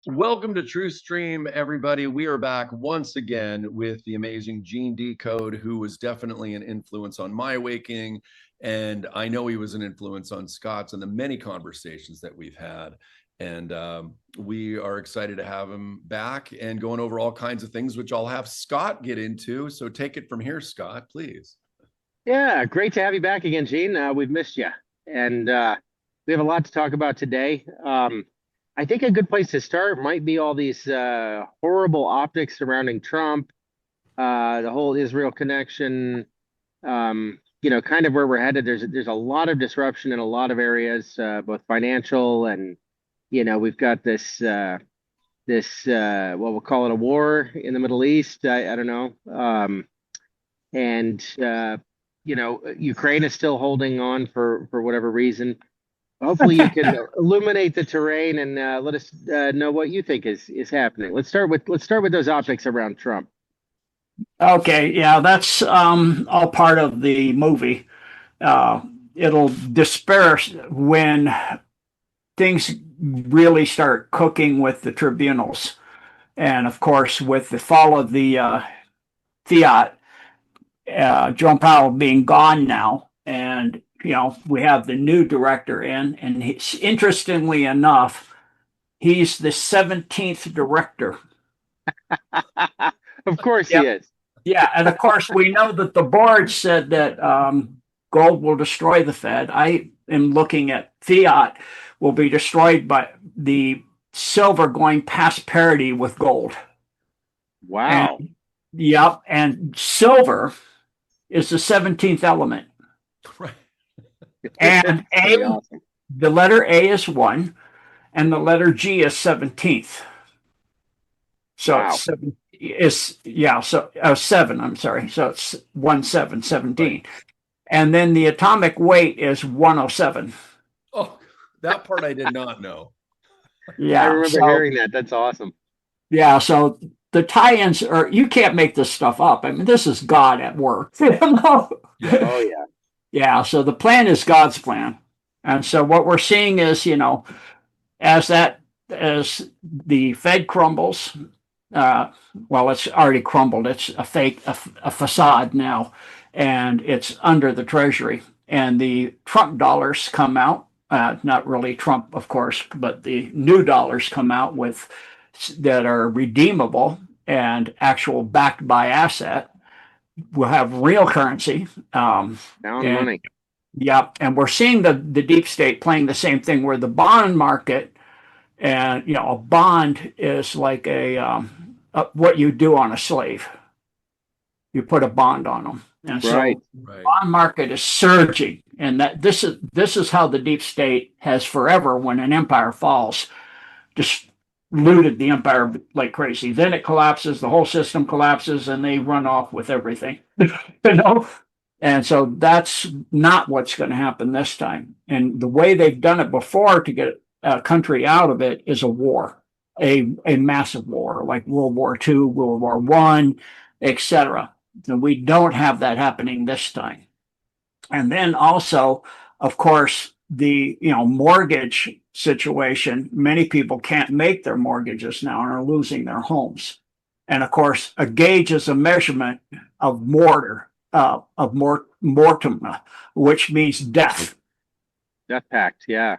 Welcome to True Stream, everybody. We are back once again with the amazing Gene Decode, who was definitely an influence on my awakening. And I know he was an influence on Scott's and the many conversations that we've had. And we are excited to have him back and going over all kinds of things, which I'll have Scott get into. So take it from here, Scott, please. Yeah, great to have you back again, Gene. We've missed you, and we have a lot to talk about today. I think a good place to start might be all these horrible optics surrounding Trump, the whole Israel connection. Kind of where we're headed. There's a lot of disruption in a lot of areas, both financial and we've got this what we'll call it a war in the Middle East. I don't know. And Ukraine is still holding on for whatever reason. Hopefully, you can illuminate the terrain and let us know what you think is happening. Let's start with those optics around Trump. Okay, yeah, that's all part of the movie. It'll disperse when things really start cooking with the tribunals. And of course, with the fall of the fiat, Jerome Powell being gone now, and we have the new director in, and interestingly enough, he's the 17th director. Of course he Yep. is. Yeah, and of course we know that the board said that gold will destroy the Fed. I am looking at fiat will be destroyed by the silver going past parity with gold. Wow. And, yep, and silver is the 17th element. Right. And Pretty awesome. the letter A is 1, and the letter G is 17th. So Wow. it's 7, I'm sorry. So it's 1, 7, 17. And then the atomic weight is 107. Oh, that part I did not know. Yeah. I remember hearing that. That's awesome. Yeah, so the tie-ins are, you can't make this stuff up. I mean, this is God at work. Oh yeah. Yeah, so the plan is God's plan. And so what we're seeing is, as the Fed crumbles, well, it's already crumbled. It's a facade now, and it's under the Treasury. And the Trump dollars come out, not really Trump, of course, but the new dollars come out that are redeemable and actual backed by asset. We'll have real currency. Down money. Yeah, and we're seeing the deep state playing the same thing where the bond market, and a bond is like what you do on a slave. You put a bond on them, and Right. so the bond market is surging, and that this is how the deep state has forever, when an empire falls, just looted the empire like crazy. Then it collapses, the whole system collapses, and they run off with everything. And so that's not what's going to happen this time. And the way they've done it before to get a country out of it is a war, a massive war, like World War II, World War I, etc. And we don't have that happening this time. And then also, of course, the mortgage situation. Many people can't make their mortgages now and are losing their homes. And of course, a gauge is a measurement of mortem, which means death. Death pact. Yeah.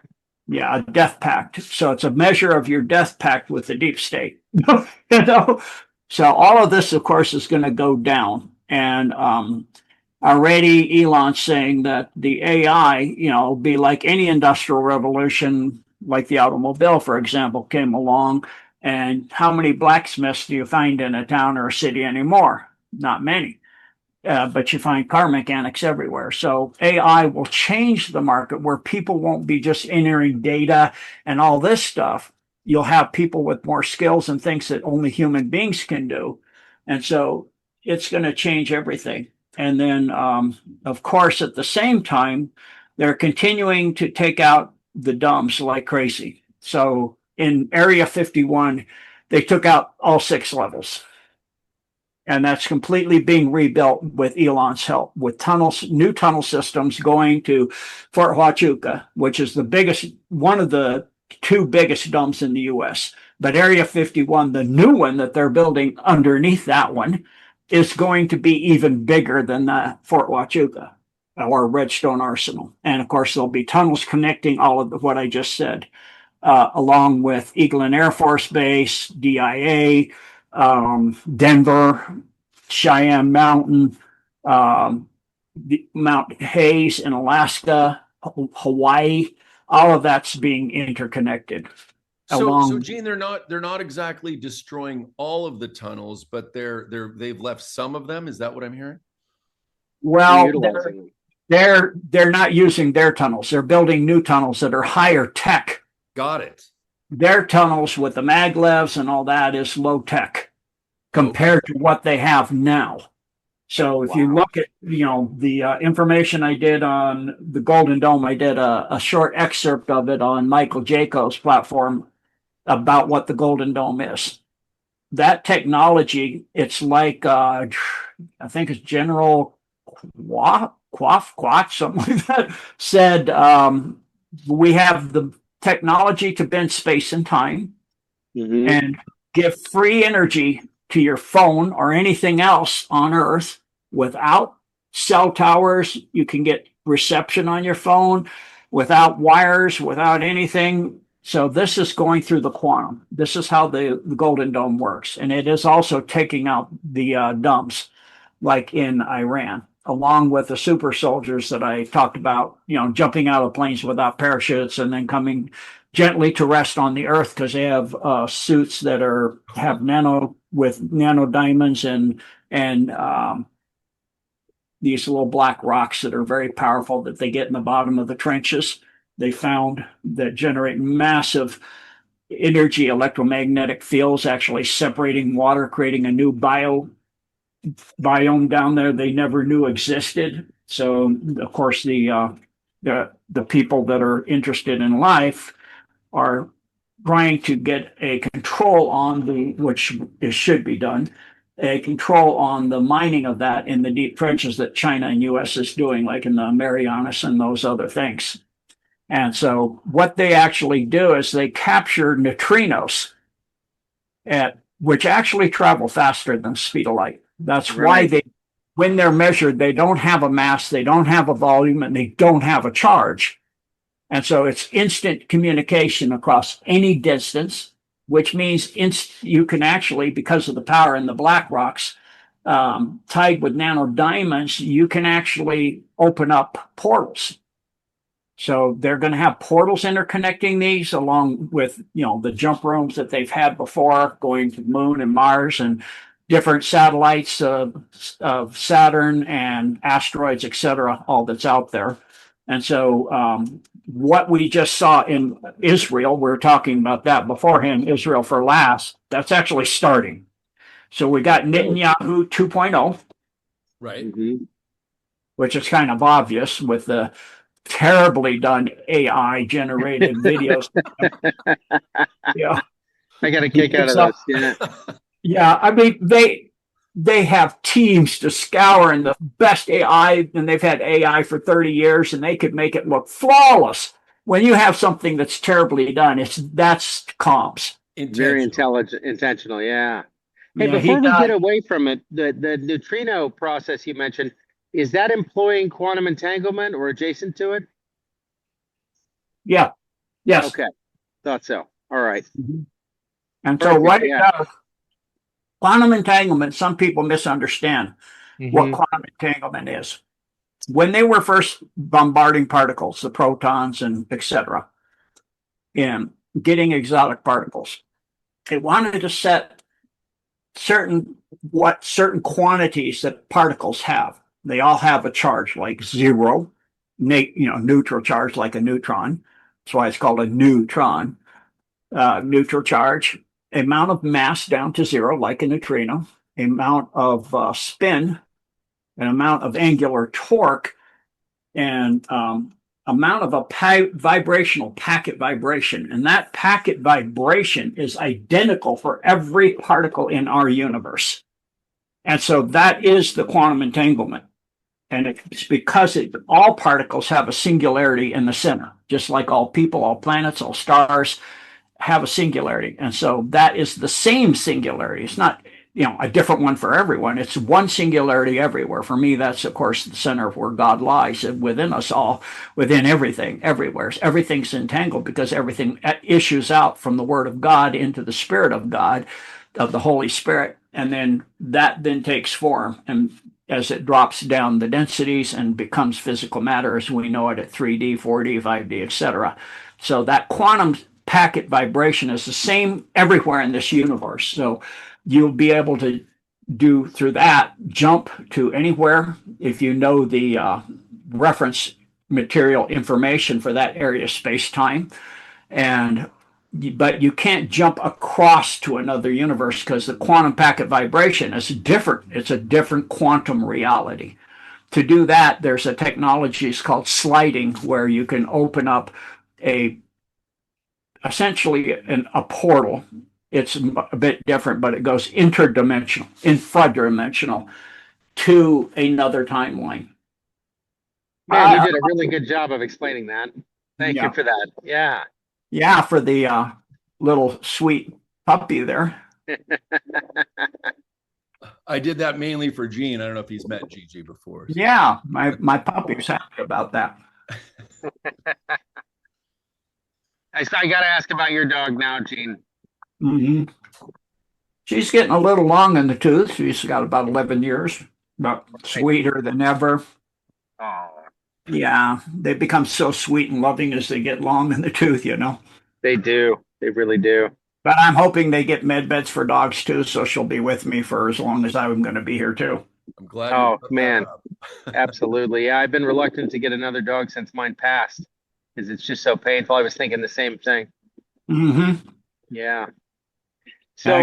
Yeah, a death pact. So it's a measure of your death pact with the deep state. So all of this, of course, is going to go down. And already Elon's saying that the AI, will be like any industrial revolution, like the automobile, for example, came along. And how many blacksmiths do you find in a town or a city anymore? Not many. But you find car mechanics everywhere. So AI will change the market where people won't be just entering data and all this stuff. You'll have people with more skills and things that only human beings can do. And so it's going to change everything. And then, of course, at the same time, they're continuing to take out the dumbs like crazy. So in Area 51, they took out all 6 levels. And that's completely being rebuilt with Elon's help, with new tunnel systems going to Fort Huachuca, which is one of the 2 biggest dumps in the U.S. But Area 51, the new one that they're building underneath that one, is going to be even bigger than the Fort Huachuca or Redstone Arsenal. And of course, there'll be tunnels connecting all of what I just said, along with Eglin Air Force Base, DIA, Denver, Cheyenne Mountain, Mount Hayes in Alaska, Hawaii. All of that's being interconnected. So Gene, they're not exactly destroying all of the tunnels, but they've left some of them. Is that what I'm hearing? Well, they're not using their tunnels. They're building new tunnels that are higher tech. Got it. Their tunnels with the maglevs and all that is low tech compared to what they have now. So if you look at, the information I did on the Golden Dome, I did a short excerpt of it on Michael Jacob's platform about what the Golden Dome is. That technology, it's like, I think it's General Quaff, something like that, said, we have the technology to bend space and time and give free energy to your phone or anything else on Earth without cell towers. You can get reception on your phone without wires, without anything. So this is going through the quantum. This is how the Golden Dome works. And it is also taking out the dumps like in Iran, along with the super soldiers that I talked about, jumping out of planes without parachutes and then coming gently to rest on the Earth because they have suits that have nano diamonds and these little black rocks that are very powerful that they get in the bottom of the trenches. They found that generate massive energy electromagnetic fields, actually separating water, creating a new biome down there they never knew existed. So, of course, the people that are interested in life are trying to get a control on which should be done, a control on the mining of that in the deep trenches that China and U.S. is doing, like in the Marianas and those other things. And so what they actually do is they capture neutrinos, which actually travel faster than the speed of light. That's why when they're measured, they don't have a mass, they don't have a volume, and they don't have a charge. And so it's instant communication across any distance, which means you can actually, because of the power in the black rocks, tied with nano diamonds, you can actually open up portals. So they're going to have portals interconnecting these along with, the jump rooms that they've had before, going to the moon and Mars and different satellites of Saturn and asteroids, etc., all that's out there. And so what we just saw in Israel, we were talking about that beforehand, Israel for last, that's actually starting. So we got Netanyahu 2.0. Right. Which is kind of obvious with the terribly done AI generated videos. Yeah. I got a kick out of this. Yeah. Yeah. I mean, they have teams to scour in the best AI, and they've had AI for 30 years, and they could make it look flawless. When you have something that's terribly done, that's comms. Very intentional. Yeah. Hey, before we get away from it, the neutrino process you mentioned, is that employing quantum entanglement or adjacent to it? Yeah. Yes. Okay. Thought so. All right. And perfect. So what it does, quantum entanglement, some people misunderstand what quantum entanglement is. When they were first bombarding particles, the protons and etc., and getting exotic particles, they wanted to set certain quantities that particles have. They all have a charge, like zero, neutral charge, like a neutron. That's why it's called a neutron. Neutral charge, amount of mass down to zero, like a neutrino, amount of spin, an amount of angular torque, and amount of a vibrational packet vibration. And that packet vibration is identical for every particle in our universe. And so that is the quantum entanglement. And it's because all particles have a singularity in the center, just like all people, all planets, all stars, have a singularity. And so that is the same singularity. It's not, a different one for everyone. It's one singularity everywhere. For me, that's, of course, the center of where God lies within us all, within everything, everywhere. Everything's entangled because everything issues out from the Word of God into the Spirit of God, of the Holy Spirit. And then that then takes form. And as it drops down the densities and becomes physical matter as we know it at 3D, 4D, 5D, etc. So that quantum packet vibration is the same everywhere in this universe. So you'll be able to do through that jump to anywhere if you know the reference material information for that area of space-time. But you can't jump across to another universe because the quantum packet vibration is different. It's a different quantum reality. To do that, there's a technology, it's called sliding, where you can open up essentially a portal. It's a bit different, but it goes interdimensional, infradimensional to another timeline. Man, you did a really good job of explaining that. Thank you for that. Yeah. Yeah, for the little sweet puppy there. I did that mainly for Gene. I don't know if he's met Gigi before. So. Yeah, my puppy's happy about that. I got to ask about your dog now, Gene. Mm-hmm. She's getting a little long in the tooth. She's got about 11 years, but sweeter than ever. Oh. Yeah, they become so sweet and loving as they get long in the tooth, They do. They really do. But I'm hoping they get med beds for dogs too, so she'll be with me for as long as I'm going to be here too. I'm glad. Oh, man. Absolutely. Yeah, I've been reluctant to get another dog since mine passed because it's just so painful. I was thinking the same thing. Mm-hmm. Yeah. So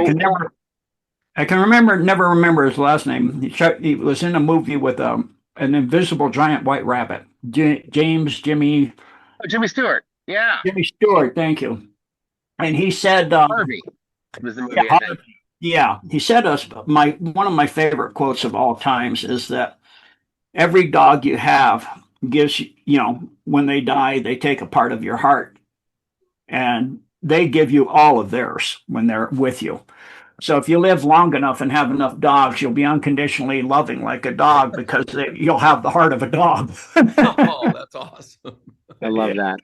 I can never remember his last name. He was in a movie with an invisible giant white rabbit. Jimmy Stewart. Yeah. Jimmy Stewart, thank you. And he said Harvey was the movie, I think. Yeah, he said one of my favorite quotes of all times is that every dog you have gives when they die, they take a part of your heart and they give you all of theirs when they're with you. So if you live long enough and have enough dogs, you'll be unconditionally loving like a dog because you'll have the heart of a dog. Oh, that's awesome. I love that.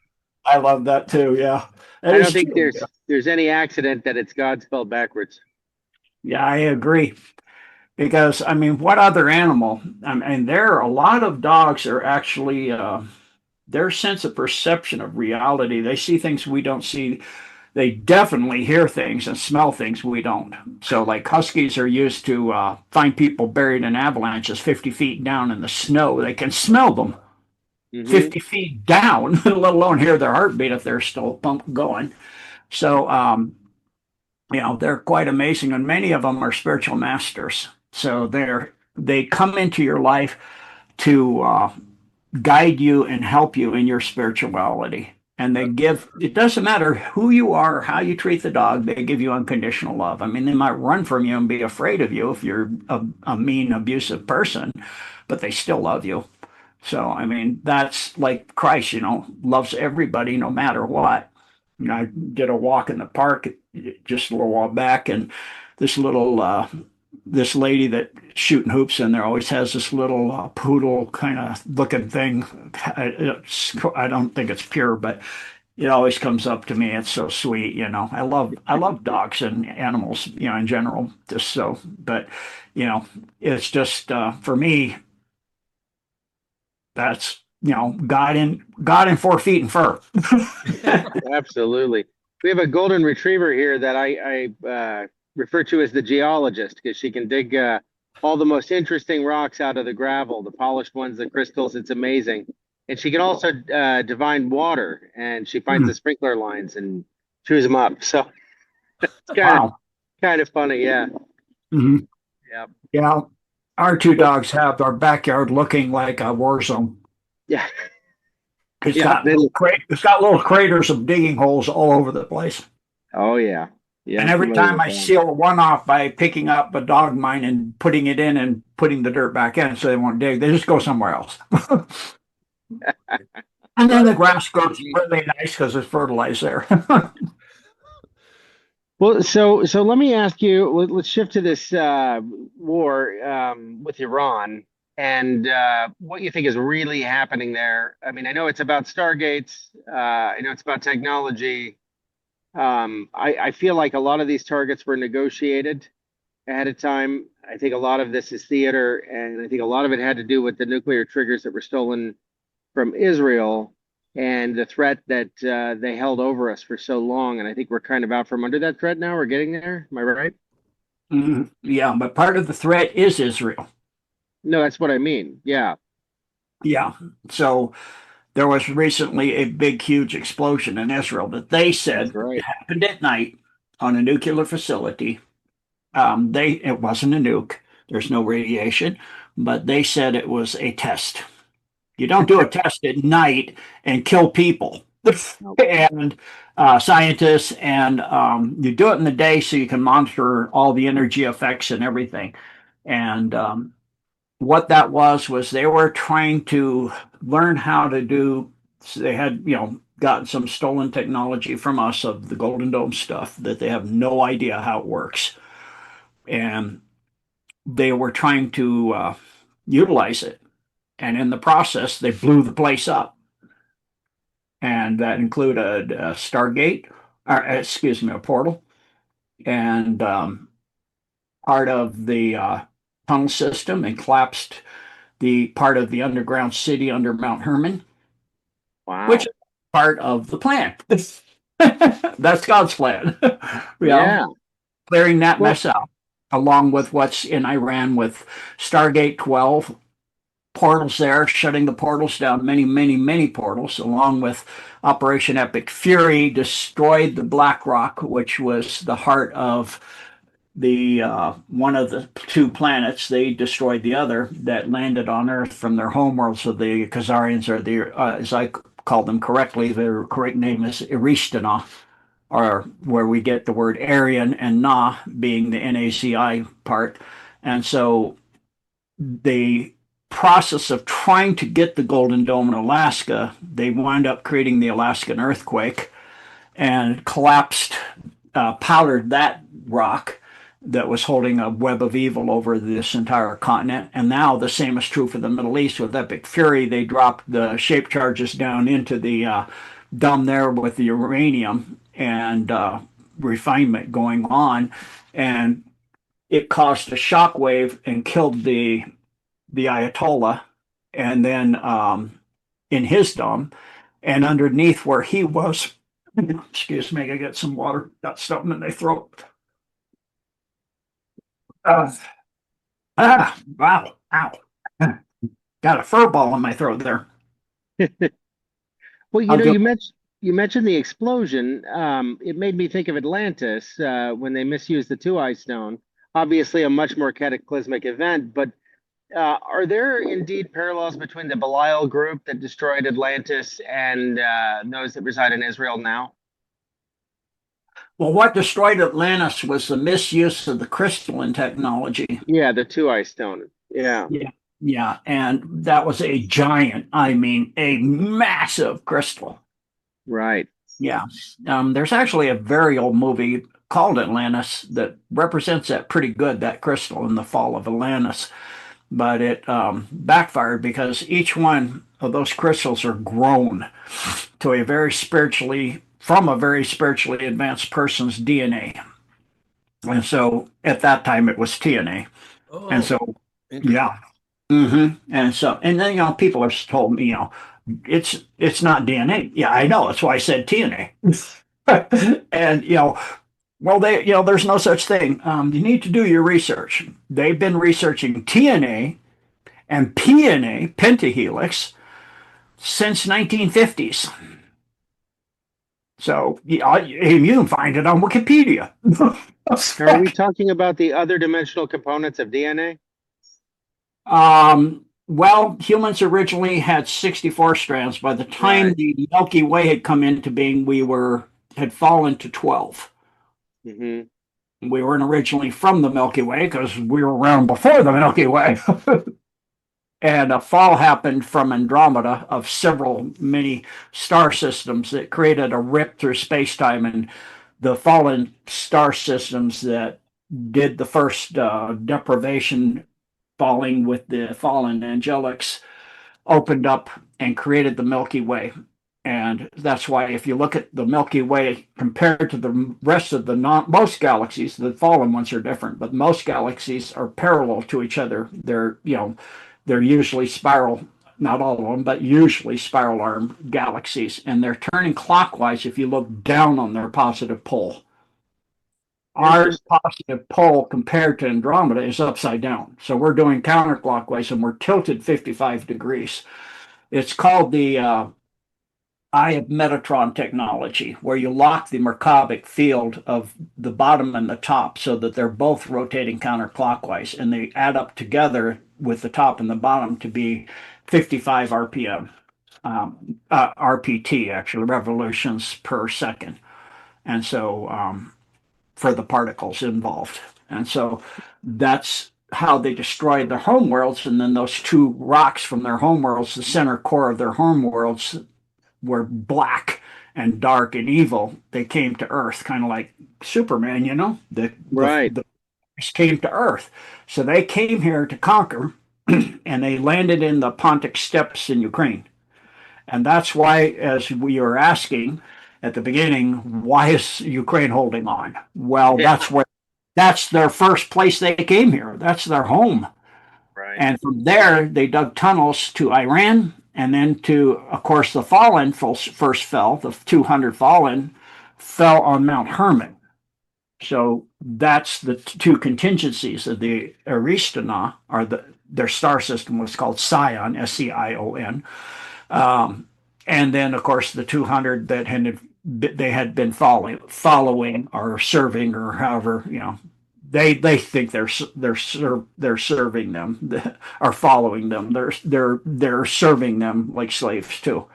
I love that too. Yeah. I don't think there's any accident that it's God spelled backwards. Yeah, I agree. Because, what other animal? There are a lot of dogs are actually, their sense of perception of reality, they see things we don't see. They definitely hear things and smell things we don't. So, like huskies are used to find people buried in avalanches 50 feet down in the snow. They can smell them 50 feet down, let alone hear their heartbeat if they're still going. So, they're quite amazing, and many of them are spiritual masters. So they come into your life to guide you and help you in your spirituality. And it doesn't matter who you are or how you treat the dog, they give you unconditional love. They might run from you and be afraid of you if you're a mean, abusive person, but they still love you. So, that's like Christ, loves everybody no matter what. I did a walk in the park just a little while back, and this lady that shooting hoops in there always has this little poodle kind of looking thing. I don't think it's pure, but it always comes up to me. It's so sweet, I love dogs and animals, in general. Just so, but it's just for me. That's God in 4 feet in fur. Absolutely. We have a golden retriever here that I refer to as the geologist because she can dig all the most interesting rocks out of the gravel, the polished ones, the crystals. It's amazing. And she can also divine water, and she finds the sprinkler lines and chews them up. So it's kind of funny, yeah. Mm-hmm. Yeah. Yeah. Our two dogs have our backyard looking like a war zone. Yeah. It's got little craters of digging holes all over the place. Oh, yeah. Yeah. And every time I seal one off by picking up a dog mine and putting it in and putting the dirt back in so they won't dig, they just go somewhere else. And then the grass grows really nice because it's fertilized there. Well, so let me ask you. Let's shift to this war with Iran and what you think is really happening there. I mean, I know it's about Stargates. I know it's about technology. I feel like a lot of these targets were negotiated ahead of time. I think a lot of this is theater, and I think a lot of it had to do with the nuclear triggers that were stolen from Israel and the threat that they held over us for so long. And I think we're kind of out from under that threat now. We're getting there. Am I right? Yeah, but part of the threat is Israel. No, that's what I mean. Yeah, Yeah. So there was recently a big, huge explosion in Israel that they that's said right. happened at night on a nuclear facility. It wasn't a nuke. There's no radiation, but they said it was a test. You don't do a test at night and kill people No. and scientists, and you do it in the day so you can monitor all the energy effects and everything. And what that was they were trying to learn how to do. So they had, gotten some stolen technology from us of the Golden Dome stuff that they have no idea how it works, and they were trying to utilize it. And in the process, they blew the place up, and that included a Stargate, or excuse me, a portal, and part of the tunnel system, and collapsed the part of the underground city under Mount Herman, which Wow. is part of the plan. That's God's plan. Yeah. Clearing that Well, mess out, along with what's in Iran with Stargate 12, portals there, shutting the portals down, many, many, many portals, along with Operation Epic Fury, destroyed the Black Rock, which was the heart of the one of the two planets. They destroyed the other that landed on Earth from their homeworlds. So the Khazarians, or the, as I call them correctly, their correct name is Erishtina, or where we get the word Aryan, and Na being the NACI part. And so the process of trying to get the Golden Dome in Alaska, they wound up creating the Alaskan earthquake and collapsed, powdered that rock that was holding a web of evil over this entire continent. And now the same is true for the Middle East with Epic Fury. They dropped the shape charges down into the dome there with the uranium, and refinement going on. And it caused a shock wave and killed the Ayatollah, and then in his dome, and underneath where he was, excuse me, I get some water, got something in my throat. Uh, wow, ow. Got a fur ball in my throat there. well, I'll do. you mentioned the explosion. It made me think of Atlantis when they misused the Two Eye Stone. Obviously, a much more cataclysmic event, but are there indeed parallels between the Belial group that destroyed Atlantis and those that reside in Israel now? Well, what destroyed Atlantis was the misuse of the crystalline technology. Yeah, the Two Eye Stone. Yeah, Yeah, yeah, and that was a giant, I mean, a massive crystal. right. Yeah. There's actually a very old movie called Atlantis that represents that pretty good, that crystal in the fall of Atlantis. But it backfired because each one of those crystals are grown to a very spiritually, from a very spiritually advanced person's DNA. And so at that time it was TNA. And Oh, so, interesting. yeah. And so, and then, people have told me, it's not DNA. Yeah, I know. That's why I said TNA. And, well, there's no such thing. You need to do your research. They've been researching TNA and PNA, pentahelix, since 1950s. So you can find it on Wikipedia. Are we talking about the other dimensional components of DNA? Well, humans originally had 64 strands. By the time Right. the Milky Way had come into being, had fallen to 12. Hmm. We weren't originally from the Milky Way because we were around before the Milky Way. And a fall happened from Andromeda of several many star systems that created a rip through space time and the fallen star systems that did the first deprivation, falling with the fallen angelics, opened up and created the Milky Way. And that's why if you look at the Milky Way compared to the rest of the most galaxies, the fallen ones are different, but most galaxies are parallel to each other. They're usually spiral, not all of them, but usually spiral arm galaxies, and they're turning clockwise if you look down on their positive pole. Our positive pole compared to Andromeda is upside down. So we're doing counterclockwise and we're tilted 55 degrees. It's called the eye of Metatron technology, where you lock the Merkabit field of the bottom and the top so that they're both rotating counterclockwise, and they add up together with the top and the bottom to be 55 RPM, RPT, actually, revolutions per second. And so for the particles involved. And so that's how they destroyed their homeworlds. And then those two rocks from their homeworlds, the center core of their homeworlds, were black and dark and evil. They came to Earth, kind of like Superman, Right. The came to Earth. So they came here to conquer, and they landed in the Pontic steppes in Ukraine. And that's why, as we were asking at the beginning, why is Ukraine holding on? Well, Yeah. that's their first place they came here. That's their home. Right. And from there, they dug tunnels to Iran, and then to, of course, the fallen first fell. The 200 fallen fell on Mount Hermon. So that's the two contingencies of the Aristana, or their star system was called Sion, Sion. And then, of course, the 200 that they had been following or serving, or however, they think they're serving them, or following them. They're serving them like slaves too.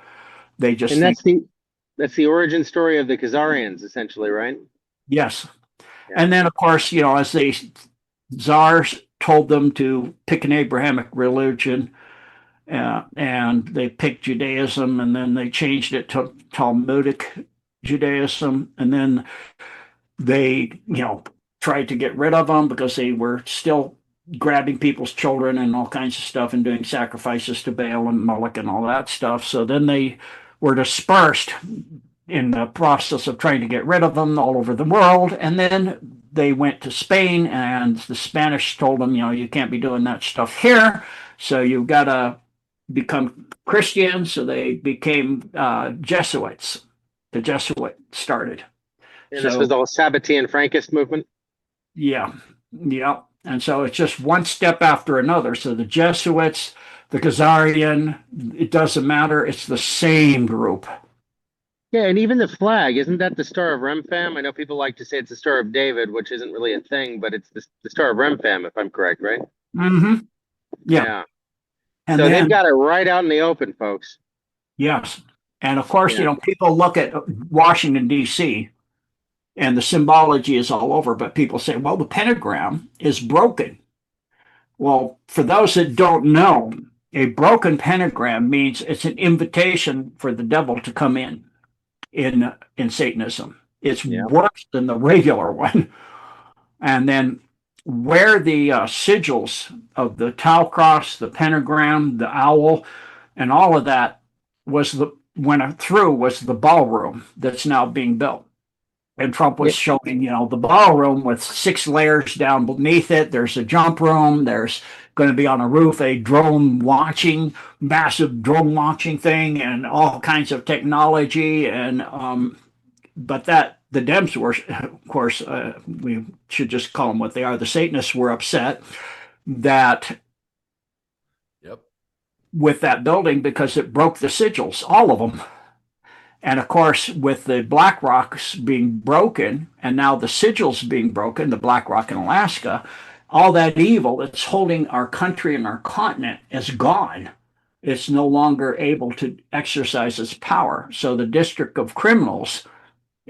They just And think, that's the origin story of the Khazarians, essentially, right? yes. Yeah. And then, of course, as the czars told them to pick an Abrahamic religion, and they picked Judaism, and then they changed it to Talmudic Judaism, and then they, tried to get rid of them because they were still grabbing people's children and all kinds of stuff and doing sacrifices to Baal and Moloch and all that stuff. So then they were dispersed in the process of trying to get rid of them all over the world. And then they went to Spain, and the Spanish told them, you can't be doing that stuff here. So you've got to become Christian. So they became Jesuits. The Jesuit started. And this was the whole Sabbatean Frankist movement? Yeah. And so it's just one step after another. So the Jesuits, the Khazarian, it doesn't matter. It's the same group. Yeah, and even the flag, isn't that the Star of Remphan? I know people like to say it's the Star of David, which isn't really a thing, but it's the Star of Remphan, if I'm correct, right? Mm-hmm. Yeah. And so they've got it right out in the open, folks. Yes. And of course, people look at Washington, D.C., and the symbology is all over, but people say, well, the pentagram is broken. Well, for those that don't know, a broken pentagram means it's an invitation for the devil to come in Satanism. It's worse than the regular one. And then where the sigils of the Tau cross, the pentagram, the owl, and all of that was the ballroom that's now being built. And Trump was showing, the ballroom with 6 layers down beneath it. There's a jump room. There's going to be on a roof a massive drone launching thing, and all kinds of technology. And but the Dems were, of course, we should just call them what they are. The Satanists were upset that with that building, because it broke the sigils, all of them. And of course, with the Black Rocks being broken, and now the sigils being broken, the Black Rock in Alaska, all that evil that's holding our country and our continent is gone. It's no longer able to exercise its power. So the District of Criminals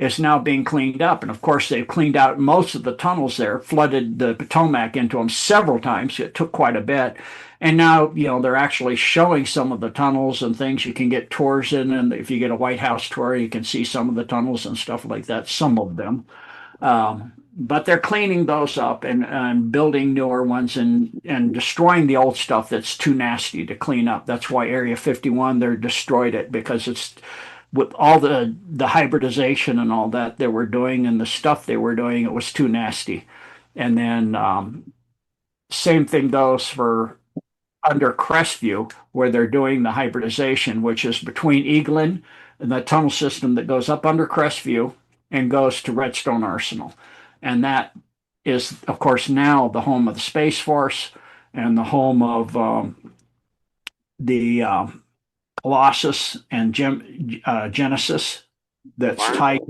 is now being cleaned up. And of course, they've cleaned out most of the tunnels there, flooded the Potomac into them several times. It took quite a bit. And now, they're actually showing some of the tunnels and things you can get tours in. And if you get a White House tour, you can see some of the tunnels and stuff like that, some of them. But they're cleaning those up and building newer ones and destroying the old stuff that's too nasty to clean up. That's why Area 51, they're destroyed it, because it's with all the hybridization and all that they were doing and the stuff they were doing, it was too nasty. And then same thing goes for under Crestview, where they're doing the hybridization, which is between Eaglin and the tunnel system that goes up under Crestview and goes to Redstone Arsenal. And that is, of course, now the home of the Space Force and the home of the Colossus and Genesis. That's tied.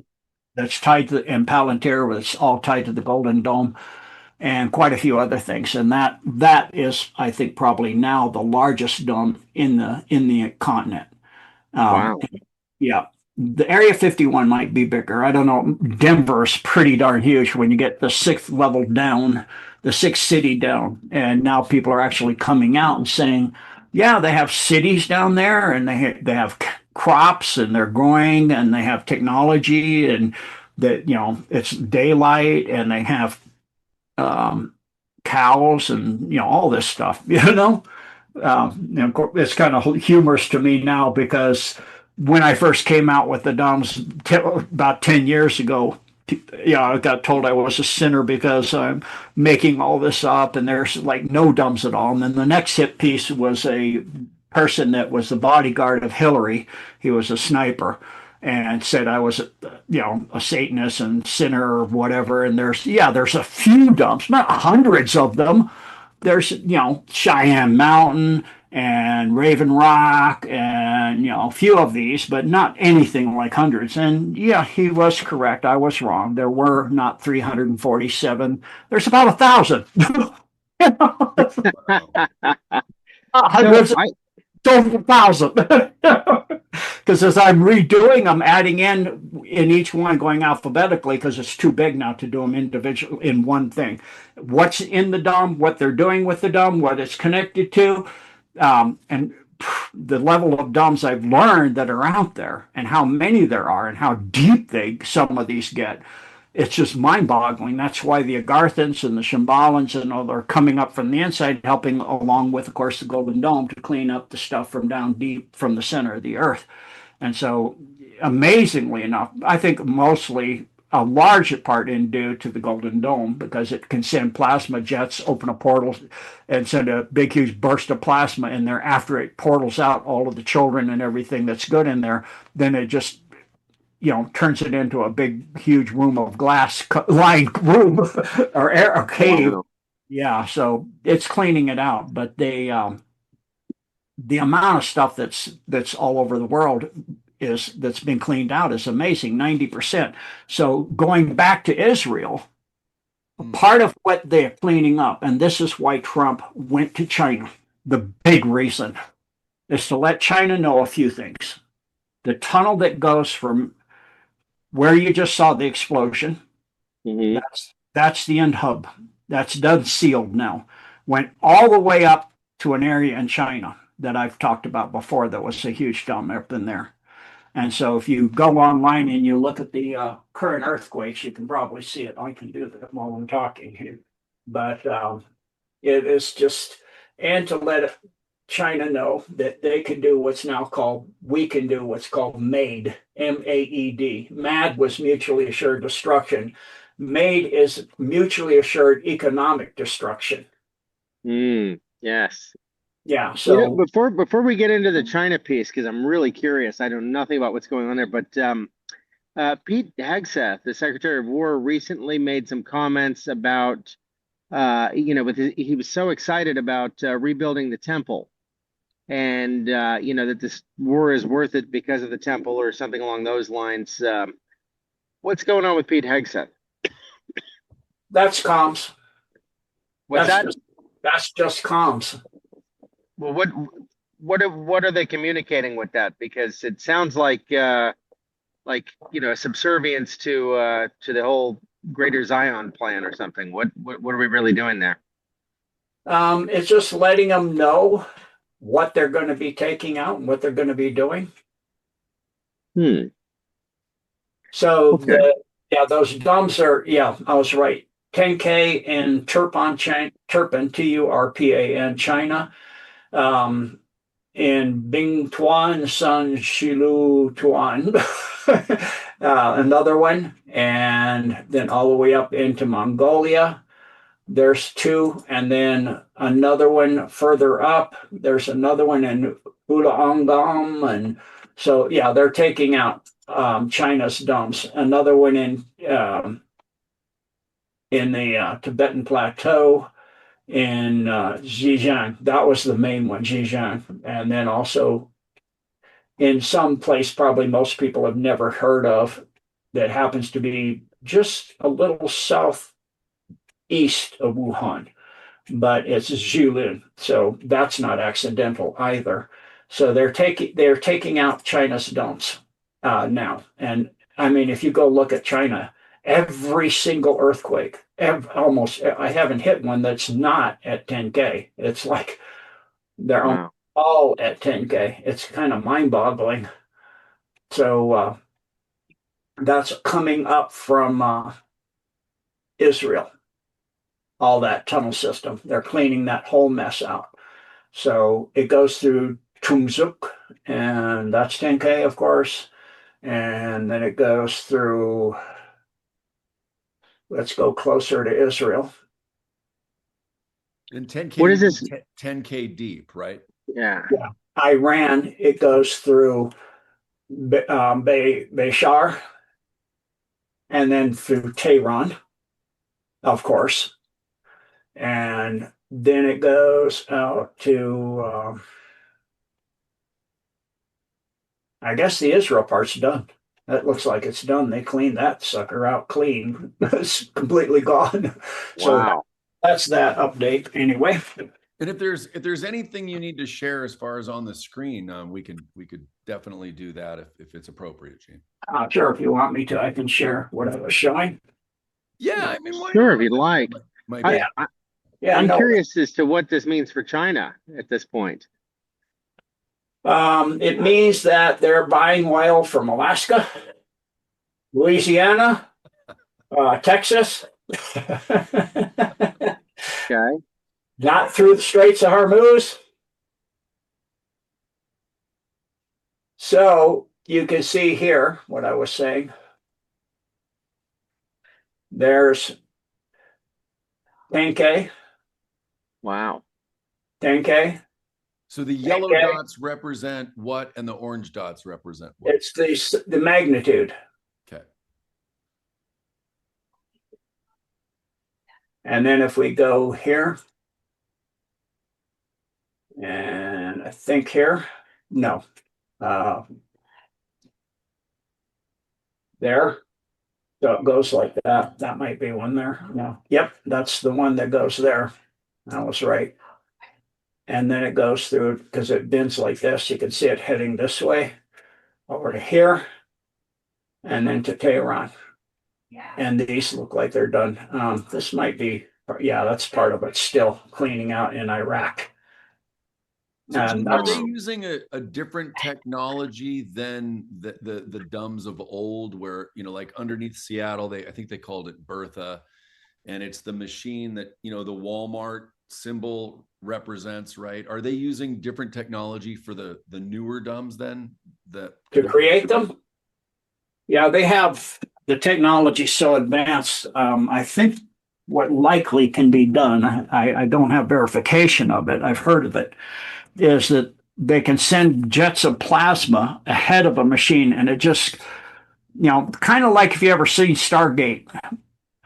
That's tied to and Palantir. It's all tied to the Golden Dome, and quite a few other things. And that is, I think, probably now the largest dome in the continent. Wow. Yeah. The Area 51 might be bigger. I don't know. Denver's pretty darn huge when you get the sixth level down, the sixth city down. And now people are actually coming out and saying, yeah, they have cities down there and they have crops and they're growing and they have technology and that, it's daylight and they have cows and, all this stuff, of course, it's kind of humorous to me now because when I first came out with the DOMs about 10 years ago, I got told I was a sinner because I'm making all this up and there's like no DOMs at all. And then the next hit piece was a person that was the bodyguard of Hillary. He was a sniper and said I was, a Satanist and sinner or whatever. And there's a few DOMs, not hundreds of them. There's, Cheyenne Mountain and Raven Rock and, a few of these, but not anything like hundreds. And yeah, he was correct. I was wrong. There were not 347. There's about 1,000. Hundreds, over 1,000. Because as I'm redoing, I'm adding in each one going alphabetically because it's too big now to do them individually in one thing. What's in the DOM, what they're doing with the DOM, what it's connected to, and the level of DOMs I've learned that are out there and how many there are and how deep some of these get. It's just mind-boggling. That's why the Agarthans and the Shimbalans and all are coming up from the inside, helping along with, of course, the Golden Dome to clean up the stuff from down deep from the center of the Earth. And so, amazingly enough, I think mostly a large part in due to the Golden Dome because it can send plasma jets, open a portal, and send a big, huge burst of plasma in there. After it portals out all of the children and everything that's good in there, then it just turns it into a big, huge room of glass lined room or air or cave. Wow. Yeah, so it's cleaning it out, but the amount of stuff that's all over the world that's been cleaned out is amazing, 90%. So going back to Israel, part of what they're cleaning up, and this is why Trump went to China, the big reason is to let China know a few things. The tunnel that goes from where you just saw the explosion, that's the end hub. That's done sealed now. Went all the way up to an area in China that I've talked about before that was a huge dome up in there. And so if you go online and you look at the current earthquakes, you can probably see it. I can do that while I'm talking here. But it is just, and to let China know that they can do what's now called, we can do what's called MAID, M-A-E-D. MAD was mutually assured destruction. MAID is mutually assured economic destruction. Yes. Yeah. So before we get into the China piece, because I'm really curious, I know nothing about what's going on there, but Pete Hegseth, the Secretary of War, recently made some comments about, he was so excited about rebuilding the temple. And, that this war is worth it because of the temple or something along those lines. What's going on with Pete Hegseth? That's comms. What's that's just comms. Well, what are they communicating with that? Because it sounds like like, a subservience to the whole Greater Zion plan or something? What are we really doing there? It's just letting them know what they're going to be taking out and what they're going to be doing. Hmm. So Okay. those DUMBs are, yeah, I was right. 10K in Turpan, Turpan, China. Um, in Bing Tuan, San Shilu Tuan, another one, and then all the way up into Mongolia. There's two, and then another one further up. There's another one in Ulaangam, and so yeah, they're taking out China's dumps. Another one in the Tibetan Plateau in Zhejiang. That was the main one, Zhejiang, and then also in some place probably most people have never heard of that happens to be just a little southeast of Wuhan, but it's Jilin, so that's not accidental either. So they're taking out China's dumps now, and I mean if you go look at China, every single earthquake, almost I haven't hit one that's not at 10K. It's like they're Wow. all at 10K. It's kind of mind-boggling. So that's coming up from Israel, all that tunnel system. They're cleaning that whole mess out. So it goes through Tumzuk, and that's 10K, of course. And then it goes through, let's go closer to Israel. And 10K, What you is mean this? 10K deep, right? Yeah. Yeah. Iran, it goes through Bashar and then through Tehran, of course. And then it goes out to, I guess the Israel part's done. That looks like it's done. They cleaned that sucker out clean. It's completely gone. So Wow. that's that update anyway. And if there's anything you need to share as far as on the screen, we could definitely do that if it's appropriate, Gene. Sure, if you want me to, I can share what I was showing. Yeah, I mean, why Sure, not? if you'd like. Might I, be. Yeah, I yeah, I'm no. curious as to what this means for China at this point. It means that they're buying oil from Alaska, Louisiana, Texas, Okay. not through the Straits of Hormuz. So you can see here what I was saying. There's 10K, Wow. 10K. So the yellow 10K. dots represent what, and the orange dots represent what? It's the magnitude. Okay. And then if we go here, and I think here, no, uh, there. So it goes like that. That might be one there. No. Yep, that's the one that goes there. I was right. And then it goes through because it bends like this. You can see it heading this way over to here and then to Tehran. And these look like they're done. This might be, yeah, that's part of it still cleaning out in Iraq. So And Gene, are they that's using a different technology than the dumbs of old, where like underneath Seattle, I think they called it Bertha, and it's the machine that the Walmart symbol represents, right? Are they using different technology for the newer dumbs then? to create them. Yeah, they have the technology so advanced. I think what likely can be done, I don't have verification of it, I've heard of it, is that they can send jets of plasma ahead of a machine and it just, kind of like if you ever seen Stargate,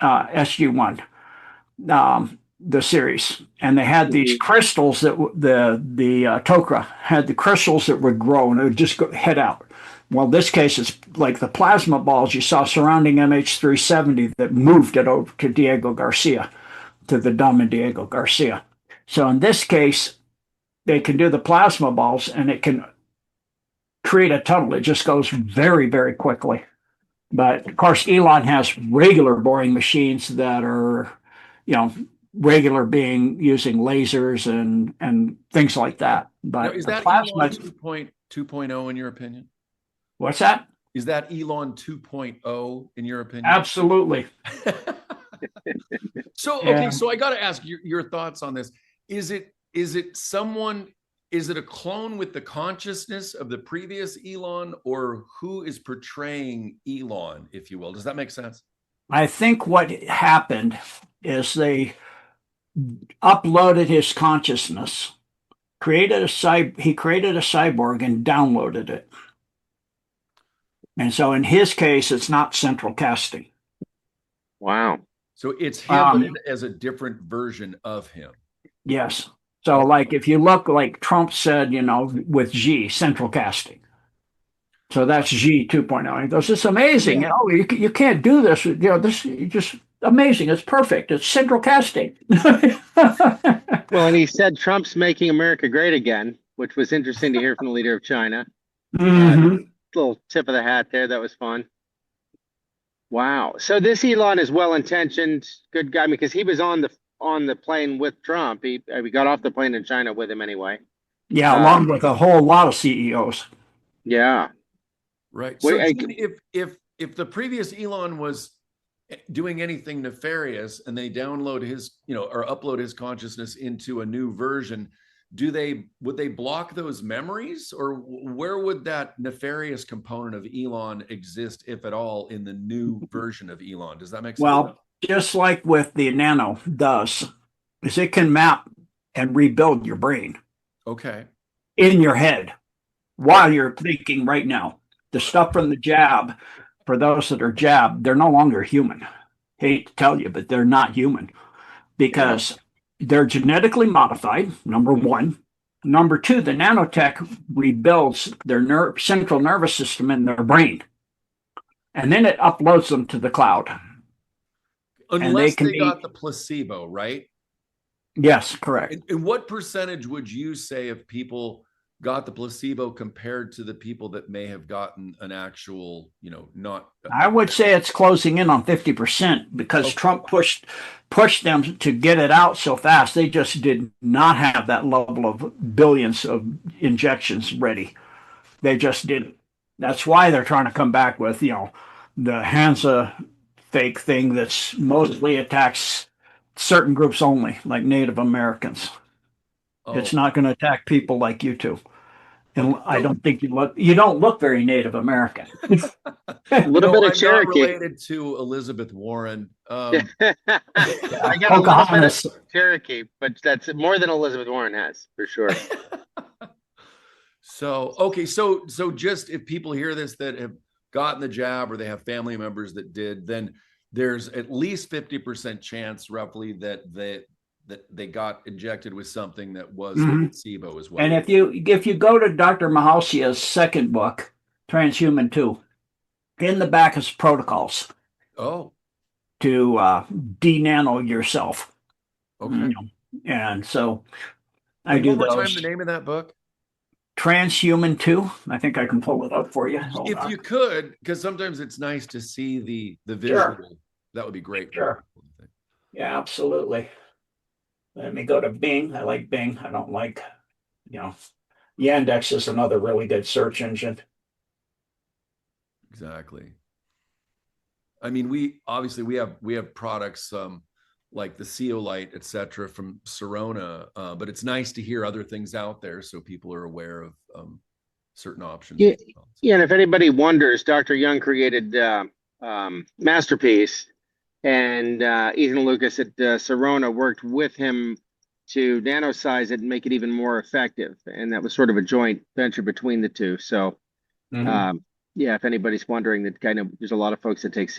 SG-1, the series, and they had these Mhm. crystals that the Tok'ra had the crystals that would grow and it would just head out. Well, this case, it's like the plasma balls you saw surrounding MH370 that moved it over to Diego Garcia, to the dumb in Diego Garcia. So in this case, they can do the plasma balls and it can create a tunnel. It just goes very, very quickly. But of course, Elon has regular boring machines that are, you know, regular being using lasers and things like that. Now, But is the that plasma, Elon 2.0 in your opinion? what's that? Is that Elon 2.0 in your opinion? Absolutely. So, okay, Yeah. so I got to ask your thoughts on this. Is it someone, is it a clone with the consciousness of the previous Elon, or who is portraying Elon, if you will? Does that make sense? I think what happened is they uploaded his consciousness, he created a cyborg and downloaded it. And so in his case, it's not central casting. Wow. So it's him, but Um, as a different version of him. yes. So like if you look like Trump said, with G, central casting. So that's G 2.0. He goes, it's amazing. Yeah. You can't do this. This is just amazing. It's perfect. It's central casting. Well, and he said Trump's making America great again, which was interesting to hear from the leader of China. Mhm. Little tip of the hat there. That was fun. Wow. So this Elon is well intentioned, good guy, because he was on the plane with Trump. We got off the plane in China with him anyway. Yeah, along Um, with a whole lot of CEOs. yeah. Right. So, Wait, Gene, if the previous Elon was doing anything nefarious and they download his, or upload his consciousness into a new version, would they block those memories, or where would that nefarious component of Elon exist, if at all, in the new version of Elon? Does that make sense? Well, just like with the Nano does, is it can map and rebuild your brain Okay. in your head while you're thinking right now. The stuff from the jab, for those that are jabbed, they're no longer human. Hate to tell you, but they're not human because they're genetically modified, number one. Number two, the nanotech rebuilds their central nervous system in their brain, and then it uploads them to the cloud. And they Unless can they be, got the placebo, right? yes, correct. And what percentage would you say of people got the placebo compared to the people that may have gotten an actual, not? I would say it's closing in on 50% because Okay. Trump pushed them to get it out so fast. They just did not have that level of billions of injections ready. They just didn't. That's why they're trying to come back with, the Hansa fake thing that's mostly attacks certain groups only, like Native Americans. Oh, It's not going to attack people like you two. And okay. I don't think you don't look very Native American. a little bit of I'm not Cherokee. related to Elizabeth Warren. I got a little bit Pocahontas. of Cherokee, but that's more than Elizabeth Warren has, for sure. So, okay. So just if people hear this that have gotten the jab, or they have family members that did, then there's at least 50% chance roughly that they got injected with something that was placebo as well. And if you go to Dr. Mahausia's second book, Transhuman 2, in the back is protocols Oh, to de-nano yourself. okay. And so I And do one more those. time, the name of that book? Transhuman 2. I think I can pull it up for you. Hold If on. you could, because sometimes it's nice to see the visual. Sure. That would be great. Sure. Yeah, absolutely. Let me go to Bing. I like Bing. I don't like, Yandex is another really good search engine. Exactly. I mean, we have products like the Ceolite, et cetera, from Sirona, but it's nice to hear other things out there so people are aware of certain options. Yeah, yeah, and if anybody wonders, Dr. Young created Masterpiece, and Ethan Lucas at Sirona worked with him to nanosize it and make it even more effective. And that was sort of a joint venture between the two. So, yeah, if anybody's wondering, that kind of there's a lot of folks that take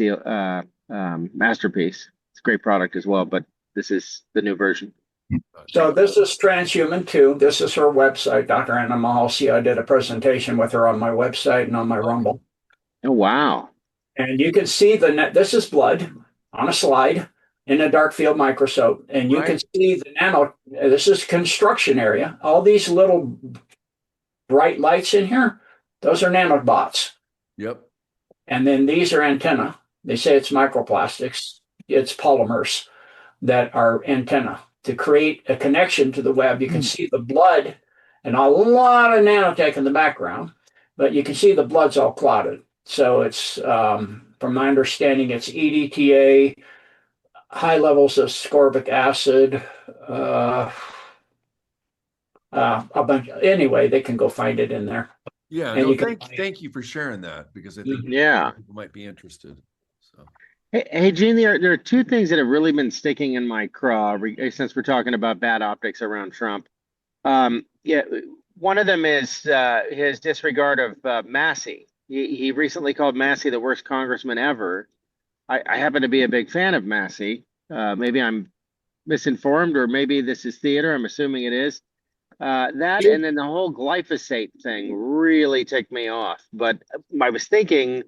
Masterpiece. It's a great product as well, but this is the new version. So this is Transhuman 2. This is her website, Dr. Anna Mahalsia. I did a presentation with her on my website and on my Rumble. Oh, wow. And you can see this is blood on a slide in a dark field microscope. And you can see the nano, this is construction area. All these little bright lights in here, Those are nanobots. Yep. And then these are antenna. They say it's microplastics. It's polymers that are antenna to create a connection to the web. You can see the blood and a lot of nanotech in the background, but you can see the blood's all clotted. So it's, from my understanding, it's EDTA, high levels of ascorbic acid, a bunch. Anyway, they can go find it in there. Yeah. And No, you thank you for sharing that, because I think Yeah. people might be interested. So Hey, Gene, there are two things that have really been sticking in my craw since we're talking about bad optics around Trump. Yeah, one of them is his disregard of Massey. He recently called Massey the worst congressman ever. I happen to be a big fan of Massey. Maybe I'm misinformed, or maybe this is theater. I'm assuming it is. That and then the whole glyphosate thing really ticked me off. But I was thinking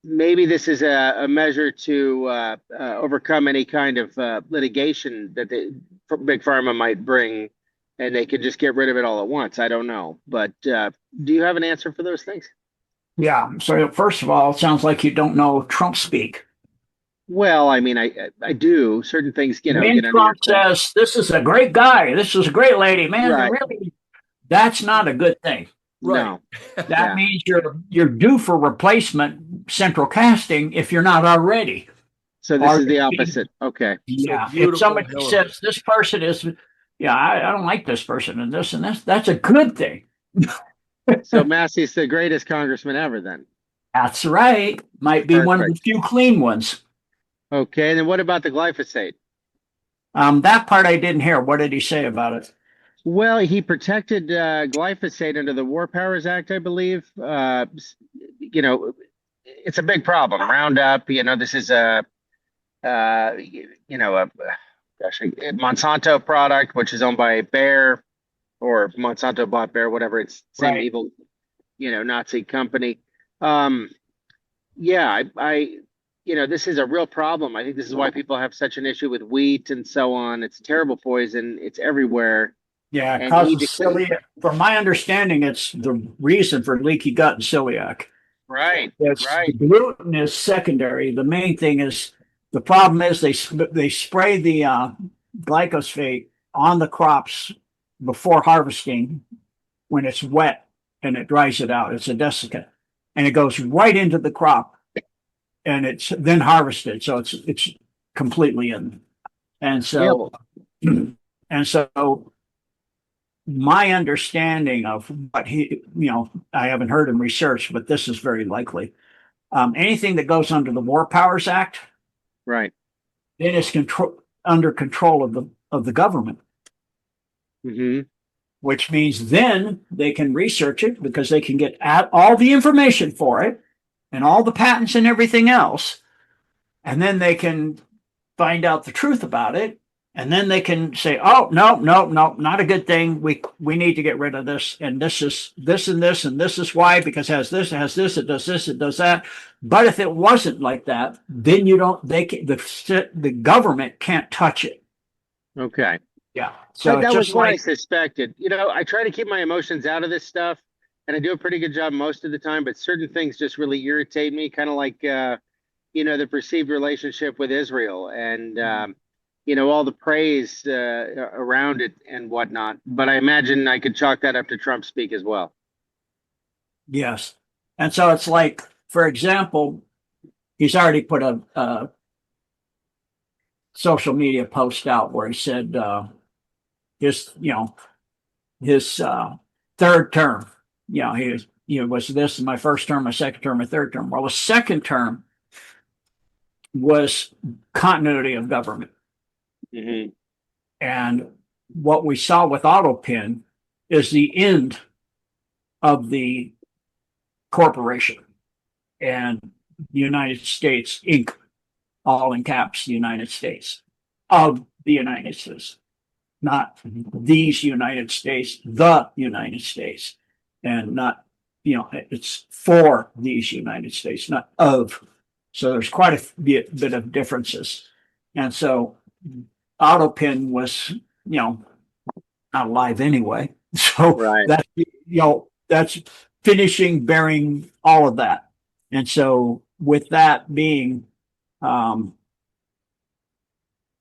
maybe this is a measure to overcome any kind of litigation that Big Pharma might bring, and they could just get rid of it all at once. I don't know. But do you have an answer for those things? Yeah. So first of all, it sounds like you don't know Trump speak. Well, I mean, I do. Certain things, get When under your Trump skin. says, "This is a great guy. This is a great lady," man, Right. really, that's not a good thing. No. That Yeah. means you're due for replacement central casting if you're not already. So this is the opposite. Okay. Yeah. If beautiful, somebody Hillary. says this person is, yeah, I don't like this person and this, that's a good thing. So Massey's the greatest congressman ever then. That's right. Might be one of the Perfect. few clean ones. Okay. And then what about the glyphosate? That part I didn't hear. What did he say about it? Well, he protected glyphosate under the War Powers Act, I believe. You know, it's a big problem. Roundup, this is a Monsanto product, which is owned by Bayer, or Monsanto bought Bayer, whatever. It's same Right. evil, Nazi company. Yeah, this is a real problem. I think this is why people have such an issue with wheat and so on. It's a terrible poison. It's everywhere. Yeah, it And causes he celiac. From my understanding, it's the reason for leaky gut and celiac. Right, It's right. the gluten is secondary. The main thing is the problem is they spray the glyphosate on the crops before harvesting when it's wet and it dries it out. It's a desiccant, and it goes right into the crop, and it's then harvested. So it's completely in, and so and so my understanding of what I haven't heard him research, but this is very likely. Anything that goes under the War Powers Act, Right. then it's under control of the government, Hmm. which means then they can research it because they can get all the information for it and all the patents and everything else, and then they can find out the truth about it. And then they can say, "Oh, no, not a good thing. We need to get rid of this, and this is this and this, and this is why, because it has this, it does this, it does that." But if it wasn't like that, then the government can't touch it. Okay. Yeah. So That was just what I like suspected. I try to keep my emotions out of this stuff, and I do a pretty good job most of the time, but certain things just really irritate me, kind of like, the perceived relationship with Israel and, all the praise around it and whatnot. But I imagine I could chalk that up to Trump speak as well. yes, and so it's like, for example, he's already put a social media post out where he said his his third term. He was this is my first term, my second term, my third term. Well, the second term was continuity of government. Mm-hmm. And what we saw with AutoPin is the end of the corporation and the United States Inc., all in caps, the United States, of the United States, not these United States, the United States, and not, it's for these United States, not of. So there's quite a bit of differences. And so AutoPin was, not alive anyway. So Right. that's finishing bearing all of that. And so with that being,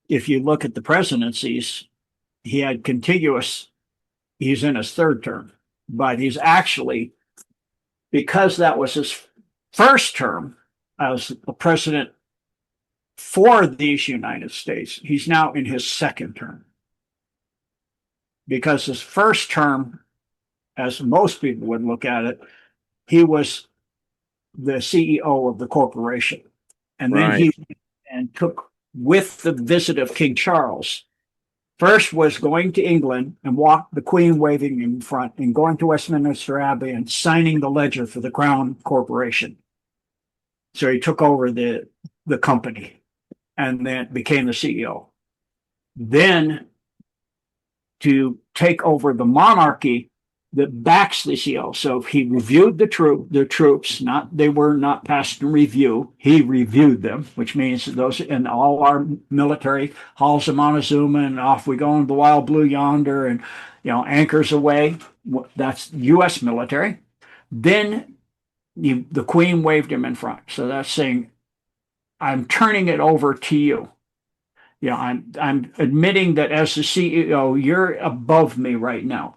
if you look at the presidencies, he had contiguous, he's in his third term, but he's actually, because that was his first term as a president for these United States, he's now in his second term. Because his first term, as most people would look at it, he was the CEO of the corporation. And then Right. he and took with the visit of King Charles. First was going to England and walk the Queen waving in front and going to Westminster Abbey and signing the ledger for the Crown Corporation. So he took over the company and then became the CEO. Then to take over the monarchy that backs the CEO. So he reviewed the troops, they were not passed in review. He reviewed them, which means those in all our military halls of Montezuma, and off we go in the wild blue yonder, and anchors away. That's U.S. military. Then the Queen waved him in front. So that's saying, I'm turning it over to you. I'm admitting that as the CEO, you're above me right now.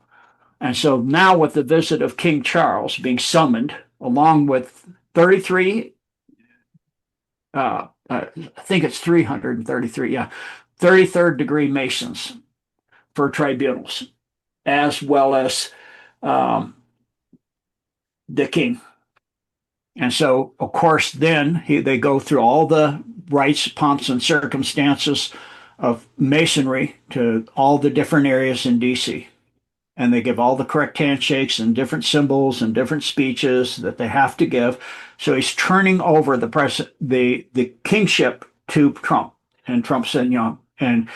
And so now with the visit of King Charles being summoned, along with 33, I think it's 333, 33rd degree Masons for tribunals, as well as the king. And so, of course, then they go through all the rites, pomps, and circumstances of Masonry to all the different areas in D.C. And they give all the correct handshakes and different symbols and different speeches that they have to give. So he's turning over the kingship to Trump. And Trump said, and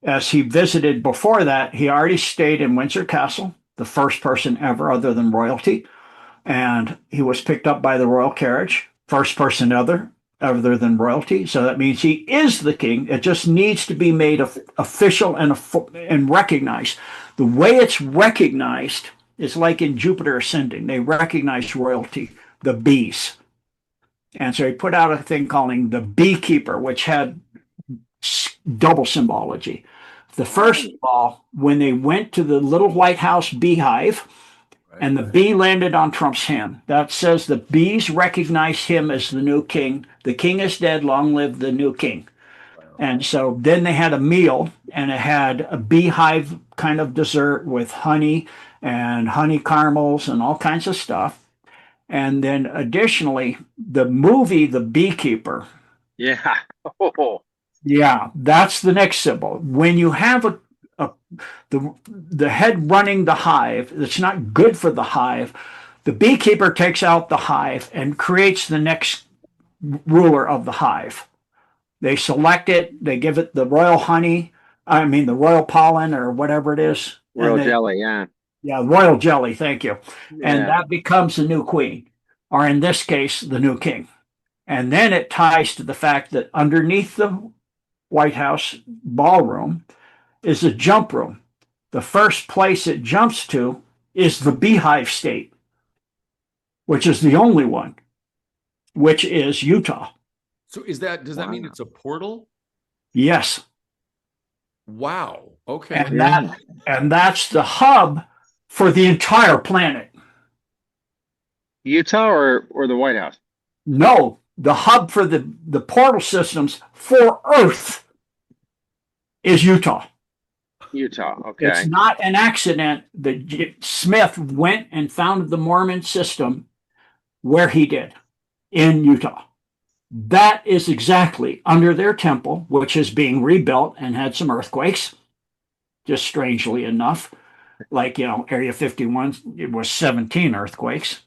as he visited before that, he already stayed in Windsor Castle, the first person ever other than royalty. And he was picked up by the royal carriage, first person other than royalty. So that means he is the king. It just needs to be made official and recognized. The way it's recognized is like in Jupiter Ascending. They recognize royalty, the bees. And so he put out a thing calling the Beekeeper, which had double symbology. The first of all, when they went to the little White House beehive, and the bee landed on Trump's hand. That says the bees recognize him as the new king. The king is dead. Long live the new king. And so then they had a meal, and it had a beehive kind of dessert with honey and honey caramels and all kinds of stuff. And then additionally, the movie The Beekeeper. Yeah. Oh. Yeah, that's the next symbol. When you have the head running the hive, that's not good for the hive. The beekeeper takes out the hive and creates the next ruler of the hive. They select it, they give it the royal honey, the royal pollen or whatever it is. Royal jelly, yeah. Yeah, royal jelly, thank you. Yeah. And that becomes the new queen, or in this case, the new king. And then it ties to the fact that underneath the White House ballroom is a jump room. The first place it jumps to is the Beehive State, which is the only one, which is Utah. So does that mean it's a portal? Yes. Wow. Okay. And that's the hub for the entire planet. Utah or the White House? No, the hub for the portal systems for Earth is Utah. Utah, okay. It's not an accident that Smith went and founded the Mormon system where he did, in Utah. That is exactly under their temple, which is being rebuilt and had some earthquakes, just strangely enough. Like, Area 51, it was 17 earthquakes.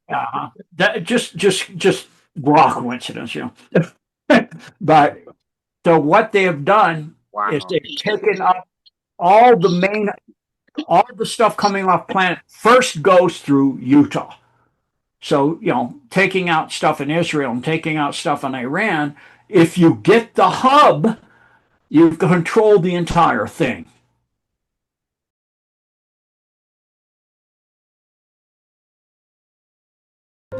That just raw coincidence, But so what they have done is they've taken up all the stuff coming off planet first goes through Utah. So, taking out stuff in Israel and taking out stuff in Iran, if you get the hub, you've controlled the entire thing.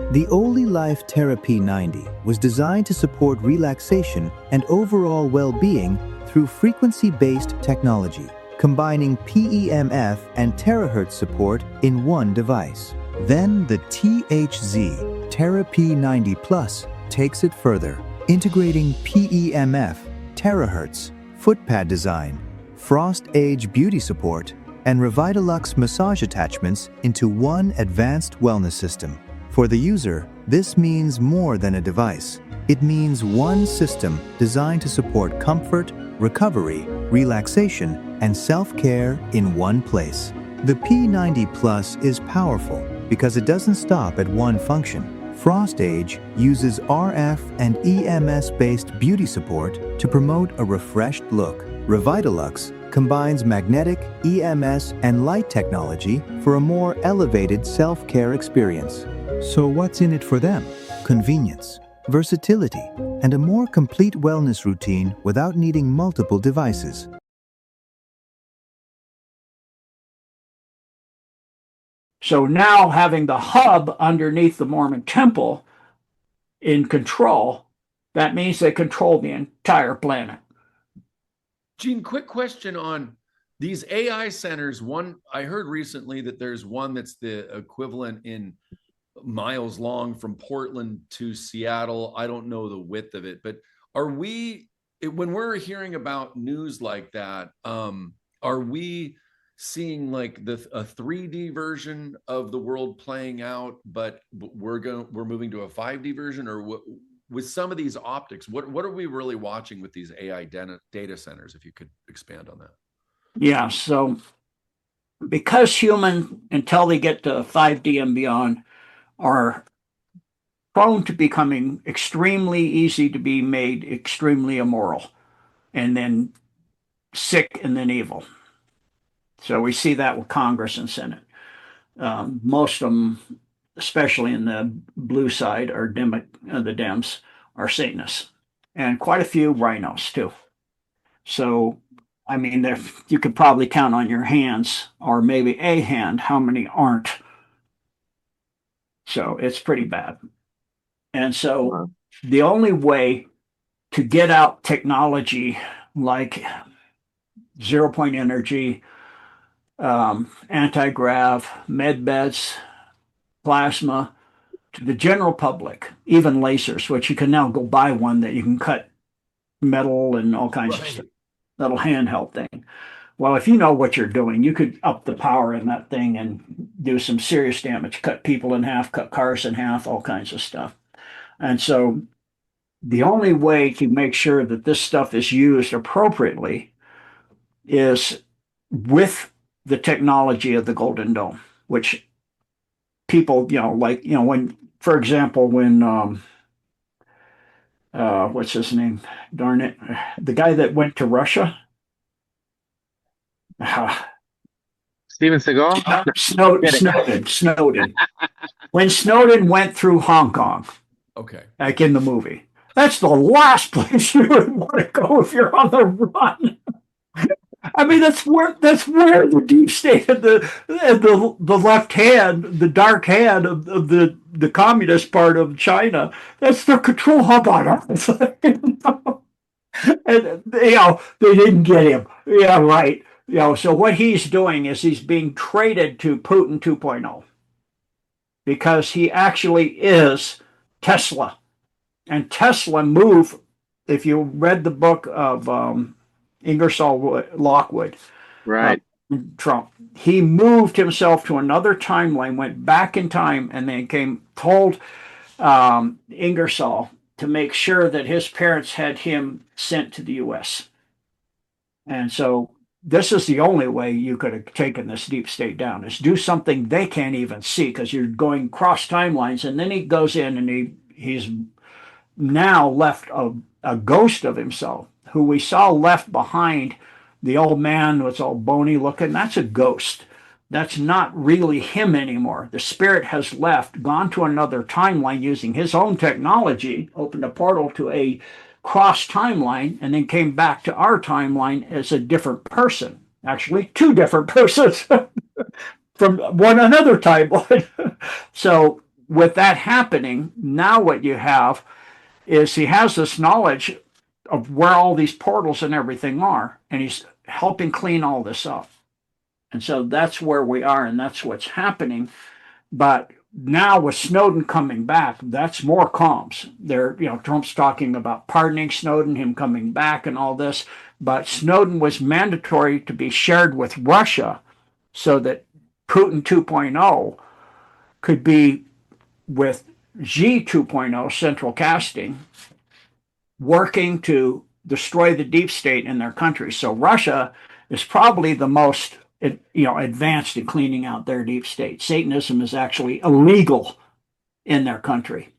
The Oli Life Therapy 90 was designed to support relaxation and overall well-being through frequency-based technology, combining PEMF and terahertz support in one device. Then the THZ Therapy 90 Plus takes it further, integrating PEMF, terahertz, footpad design, frost age beauty support, and Revitalux massage attachments into one advanced wellness system. For the user, this means more than a device. It means one system designed to support comfort, recovery, relaxation, and self-care in one place. The P90 Plus is powerful because it doesn't stop at one function. Frost Age uses RF and EMS-based beauty support to promote a refreshed look. Revitalux combines magnetic, EMS, and light technology for a more elevated self-care experience. So what's in it for them? Convenience, versatility, and a more complete wellness routine without needing multiple devices. So now having the hub underneath the Mormon temple in control, that means they control the entire planet. Gene, quick question on these AI centers. One, I heard recently that there's one that's the equivalent in miles long from Portland to Seattle. I don't know the width of it, but when we're hearing about news like that, are we seeing like a 3D version of the world playing out, but we're moving to a 5D version, or what? With some of these optics, what are we really watching with these AI data centers? If you could expand on that. Yeah, so because human, until they get to 5D and beyond, are prone to becoming extremely easy to be made extremely immoral, and then sick, and then evil. So we see that with Congress and Senate. Most of them, especially in the blue side, are the Dems, are Satanists, and quite a few rhinos too. So, I mean, you could probably count on your hands, or maybe a hand, how many aren't. So it's pretty bad. And so the only way to get out technology like zero-point energy, anti-grav, med beds, plasma, to the general public, even lasers, which you can now go buy one that you can cut metal and all kinds of stuff, little handheld thing. Well, if you know what you're doing, you could up the power in that thing and do some serious damage, cut people in half, cut cars in half, all kinds of stuff. And so the only way to make sure that this stuff is used appropriately is with the technology of the Golden Dome, which people, when, for example, when, what's his name? Darn it. The guy that went to Russia. Steven Seagal? Snowden. When Snowden went through Hong Kong, okay, like in the movie, that's the last place you would want to go if you're on the run. I mean, that's where the deep state and the left hand, the dark hand of the communist part of China, that's their control hub on Earth. And they didn't get him. Yeah, right. So what he's doing is he's being traded to Putin 2.0 because he actually is Tesla. And Tesla moved, if you read the book of Ingersoll Lockwood, right, Trump, he moved himself to another timeline, went back in time, and then told Ingersoll to make sure that his parents had him sent to the U.S. And so this is the only way you could have taken this deep state down, is do something they can't even see, because you're going cross timelines. And then he goes in and he's now left a ghost of himself, who we saw left behind. The old man was all bony looking. That's a ghost. That's not really him anymore. The spirit has left, gone to another timeline using his own technology, opened a portal to a cross timeline, and then came back to our timeline as a different person. Actually, two different persons from another timeline. So with that happening, now what you have is he has this knowledge of where all these portals and everything are, and he's helping clean all this up. And so that's where we are, and that's what's happening. But now with Snowden coming back, that's more comms. Trump's talking about pardoning Snowden, him coming back, and all this. But Snowden was mandatory to be shared with Russia so that Putin 2.0 could be with Xi 2.0 central casting, working to destroy the deep state in their country. So Russia is probably the most advanced in cleaning out their deep state. Satanism is actually illegal in their country.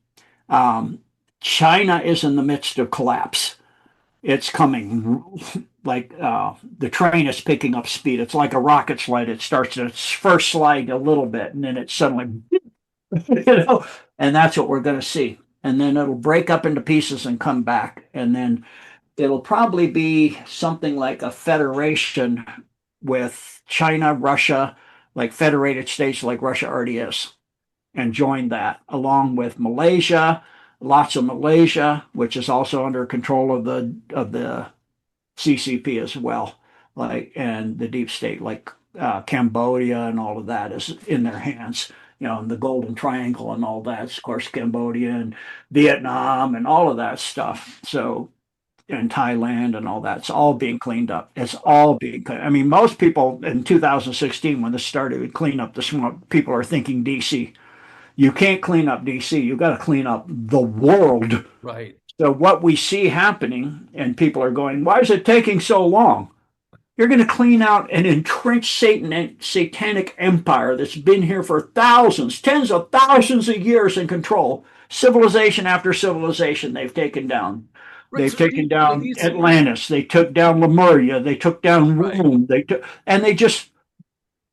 China is in the midst of collapse. It's coming like the train is picking up speed. It's like a rocket slide. It starts its first slide a little bit, and then it suddenly, and that's what we're going to see. And then it'll break up into pieces and come back. And then it'll probably be something like a federation with China, Russia, like federated states like Russia already is, and join that along with Malaysia, lots of Malaysia, which is also under control of the CCP as well, and the deep state, like Cambodia and all of that is in their hands. And the Golden Triangle and all that, of course, Cambodia and Vietnam and all of that stuff. So, and Thailand and all that, it's all being cleaned up. It's all being cleaned. I mean, most people in 2016, when this started, would clean up the smoke. People are thinking DC. You can't clean up DC. You got to clean up the world. Right. So what we see happening, and people are going, why is it taking so long? You're going to clean out an entrenched satanic empire that's been here for thousands, tens of thousands of years in control. Civilization after civilization they've taken down. Right, they've taken down Atlantis. They took down Lemuria. They took down Rome. And they just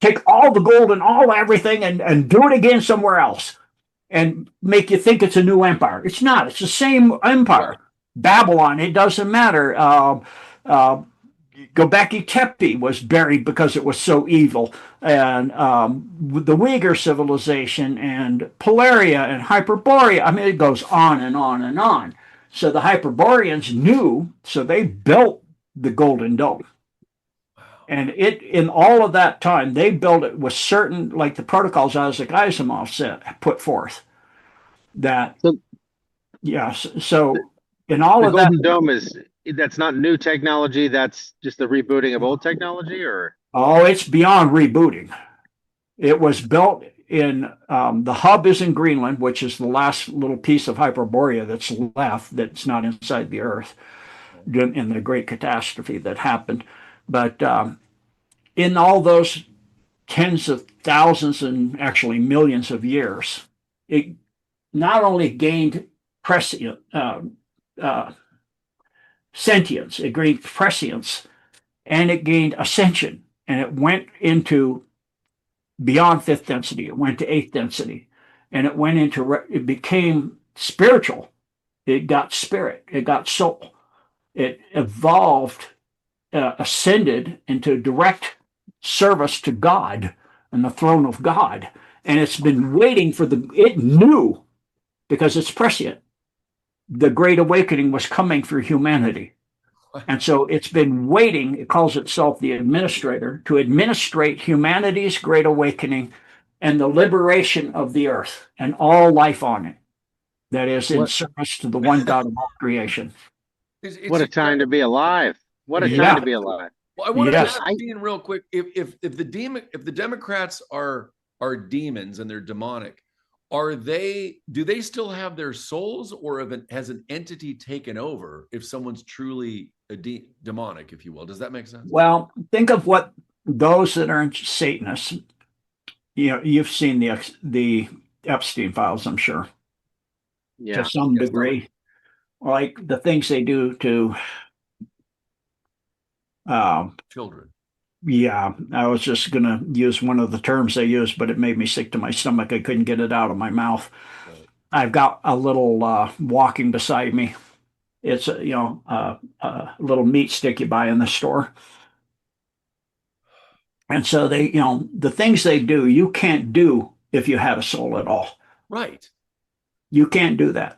take all the gold and all everything and do it again somewhere else and make you think it's a new empire. It's not. It's the same empire. Right. Babylon, it doesn't matter. Göbekli Tepe was buried because it was so evil, and the Uyghur civilization and Polaria and Hyperborea. I mean, it goes on and on and on. So the Hyperboreans knew, so they built the Golden Dome. And in all of that time, they built it with certain, like the protocols Isaac Asimov put forth. That, yes. So in all of that, the Golden Dome that's not new technology. That's just the rebooting of old technology, or it's beyond rebooting. It was built in the hub is in Greenland, which is the last little piece of Hyperborea that's left that's not inside the Earth in the great catastrophe that happened. But in all those tens of thousands and actually millions of years, it not only gained sentience, it gained prescience, and it gained ascension, and it went into beyond fifth density. It went to eighth density, and it became spiritual. It got spirit. It got soul. It evolved, ascended into direct service to God and the throne of God. And it's been waiting it knew, because it's prescient, the Great Awakening was coming for humanity. And so it's been waiting, it calls itself the administrator, to administrate humanity's Great Awakening and the liberation of the earth and all life on it. That is in service to the one God of all creation. What a time to be alive. What a time to be alive. Well, I want to ask Dean real quick, if the Democrats are demons and they're demonic, do they still have their souls, or has an entity taken over if someone's truly demonic, if you will? Does that make sense? Well, think of what those that are Satanists, you've seen the Epstein files, I'm sure. Yeah. To some degree. Like the things they do to children. Yeah, I was just going to use one of the terms they used, but it made me sick to my stomach. I couldn't get it out of my mouth. Right. I've got a little walking beside me. It's a little meat stick you buy in the store. And so they, the things they do, you can't do if you had a soul at all. Right. You can't do that,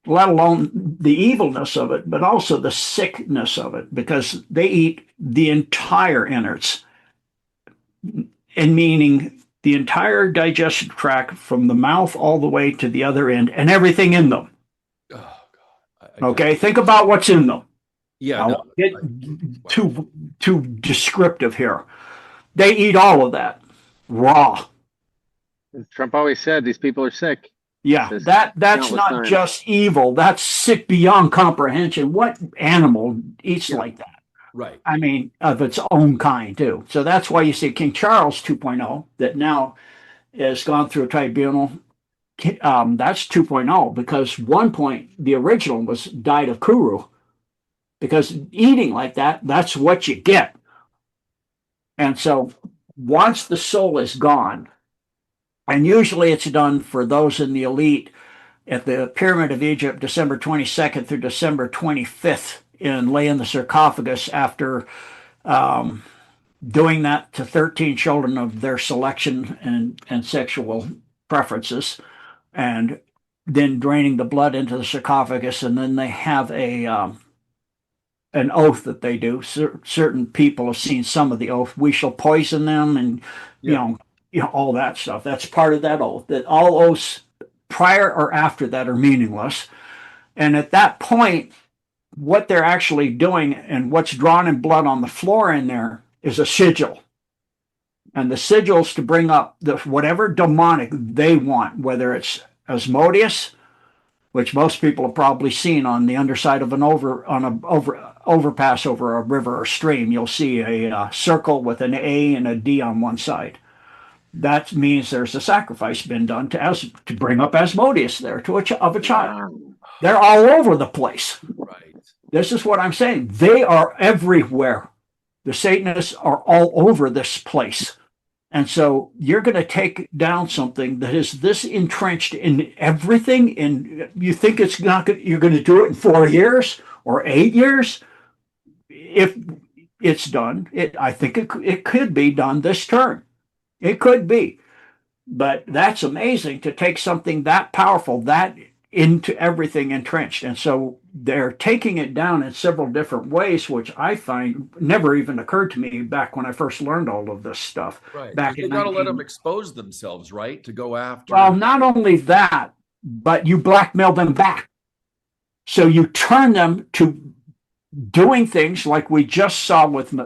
let alone the evilness of it, but also the sickness of it, because they eat the entire innards, and meaning the entire digestion tract from the mouth all the way to the other end and everything in them. Oh God. Okay, think about what's in them. Yeah. I No. won't get too descriptive here. They eat all of that raw. Trump always said these people are sick. Yeah, Says that's countless not times. just evil. That's sick beyond comprehension. What animal eats like that? Right. I mean, of its own kind too. So that's why you see King Charles 2.0 that now has gone through a tribunal. That's 2.0 because 1. The original was died of Kuru, because eating like that, that's what you get. And so once the soul is gone, and usually it's done for those in the elite at the Pyramid of Egypt, December 22nd through December 25th, and lay in the sarcophagus after doing that to 13 children of their selection and sexual preferences, and then draining the blood into the sarcophagus. And then they have an oath that they do. Certain people have seen some of the oath. We shall poison them, and all that stuff. That's part of that oath. That all oaths prior or after that are meaningless. And at that point, what they're actually doing and what's drawn in blood on the floor in there is a sigil. And the sigils to bring up whatever demonic they want, whether it's Asmodeus, which most people have probably seen on the underside of an overpass over a river or stream. You'll see a circle with an A and a D on one side. That means there's a sacrifice been done to bring up Asmodeus there of a child. They're all over the place. Right. This is what I'm saying. They are everywhere. The Satanists are all over this place. And so you're going to take down something that is this entrenched in everything, and you think it's not good, you're going to do it in 4 years or 8 years? If it's done, I think it could be done this term. It could be. But that's amazing to take something that powerful, that into everything entrenched. And so they're taking it down in several different ways, which I find never even occurred to me back when I first learned all of this stuff. Right. Back They in got to let them expose themselves, right? To go after. Well, not only that, but you blackmail them back. So you turn them to doing things like we just saw with, is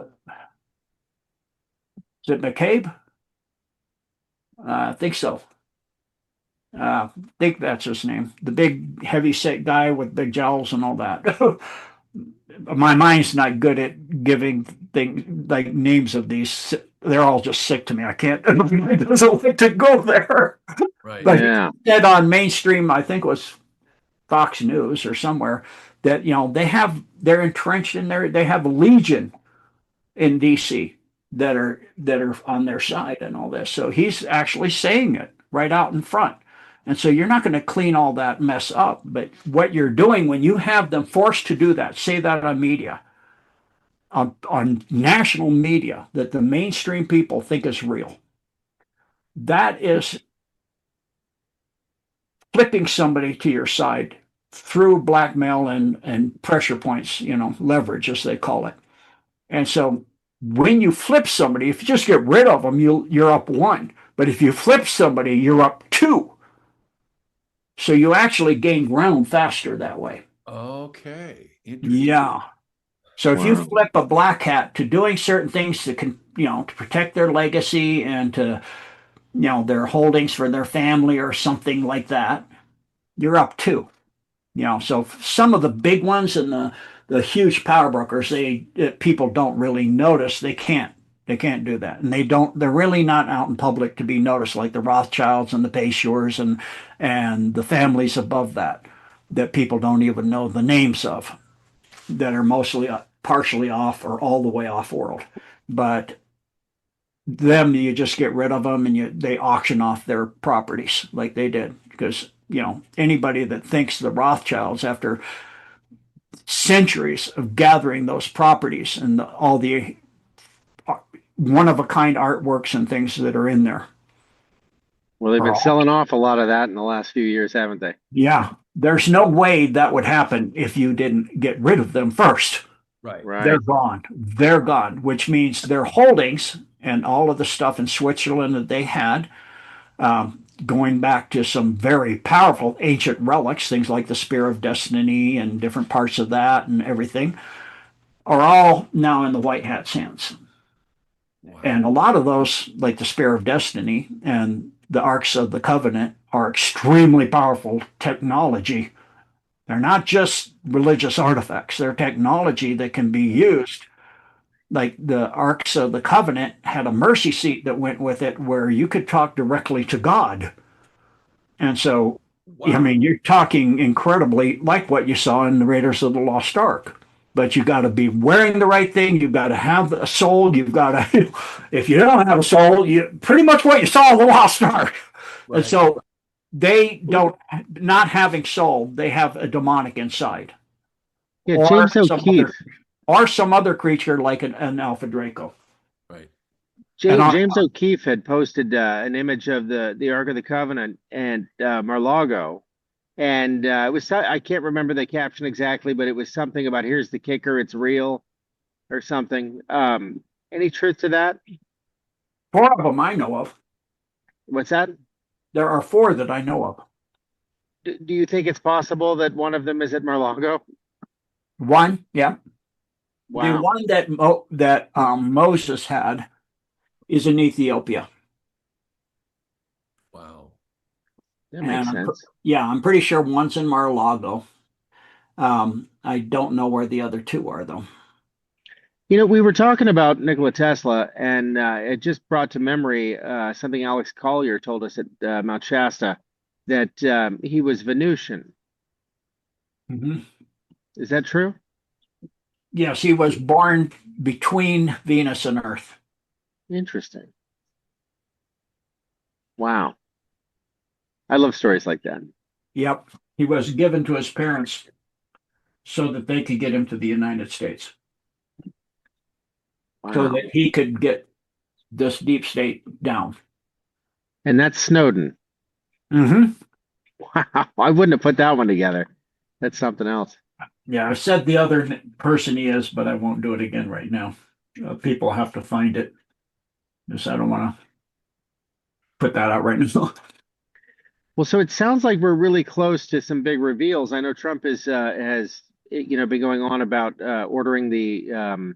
it McCabe? I think so. I think that's his name. The big, heavy set guy with big jowls and all that. My mind's not good at giving things like names of these. They're all just sick to me. I can't. It doesn't like to go there. Right. But Yeah. he said on mainstream, I think it was Fox News or somewhere, that they're entrenched in there. They have a legion in DC that are on their side and all this. So he's actually saying it right out in front. And so you're not going to clean all that mess up. But what you're doing when you have them forced to do that, say that on media, on national media, that the mainstream people think is real, that is flipping somebody to your side through blackmail and pressure points, leverage, as they call it. And so when you flip somebody, if you just get rid of them, you're up 1. But if you flip somebody, you're up 2. So you actually gain ground faster that way. Okay. Interesting. Yeah. So if you flip a black hat to doing certain things to protect their legacy and to, their holdings for their family or something like that, you're up 2. So some of the big ones and the huge power brokers, people don't really notice. They can't do that. And they're really not out in public to be noticed, like the Rothschilds and the Payshures and the families above that people don't even know the names of, that are mostly partially off or all the way off world. But them, you just get rid of them and they auction off their properties like they did. Because, anybody that thinks the Rothschilds, after centuries of gathering those properties and all the one-of-a-kind artworks and things that are in there, Well, they've are been all, selling off a lot of that in the last few years, haven't they? yeah, there's no way that would happen if you didn't get rid of them first. Right. They're Right. gone. They're gone, which means their holdings and all of the stuff in Switzerland that they had, going back to some very powerful ancient relics, things like the Spear of Destiny and different parts of that and everything, are all now in the White Hat's hands. Wow. And a lot of those, like the Spear of Destiny and the Arks of the Covenant, are extremely powerful technology. They're not just religious artifacts, they're technology that can be used. Like the Arks of the Covenant had a mercy seat that went with it where you could talk directly to God. And so, I Wow. mean, you're talking incredibly like what you saw in the Raiders of the Lost Ark. But you got to be wearing the right thing. You've got to have a soul. You've got to, if you don't have a soul, you pretty much what you saw in the Lost Ark. Right. And so they don't, not having soul, they have a demonic inside, Yeah, or James some other, O'Keefe. or some other creature like an Alpha Draco. Right. And James O'Keefe had posted an image of the Ark of the Covenant and Mar-a-Lago, and it was I can't remember the caption exactly, but it was something about "Here's the kicker, it's real" or something. Any truth to that? 4 of them I know of. What's that? There are 4 that I know of. Do you think it's possible that one of them is at Mar-a-Lago? One, yeah. The Wow, one that Moses had is in Ethiopia. Wow. that makes And sense. yeah, I'm pretty sure one's in Mar-a-Lago. I don't know where the other 2 are, though. You know, we were talking about Nikola Tesla, and it just brought to memory something Alex Collier told us at Mount Shasta that he was Venusian. Mm-hmm. Is that true? Yes, he was born between Venus and Earth. Interesting. Wow. I love stories like that. Yep. He was given to his parents so that they could get him to the United States, so Wow. that he could get this deep state down. And that's Snowden. Mm-hmm. Wow. I wouldn't have put that one together. That's something else. Yeah, I said the other person he is, but I won't do it again right now. People have to find it. Because I don't want to put that out right now. Well, so it sounds like we're really close to some big reveals. I know Trump has been going on about ordering the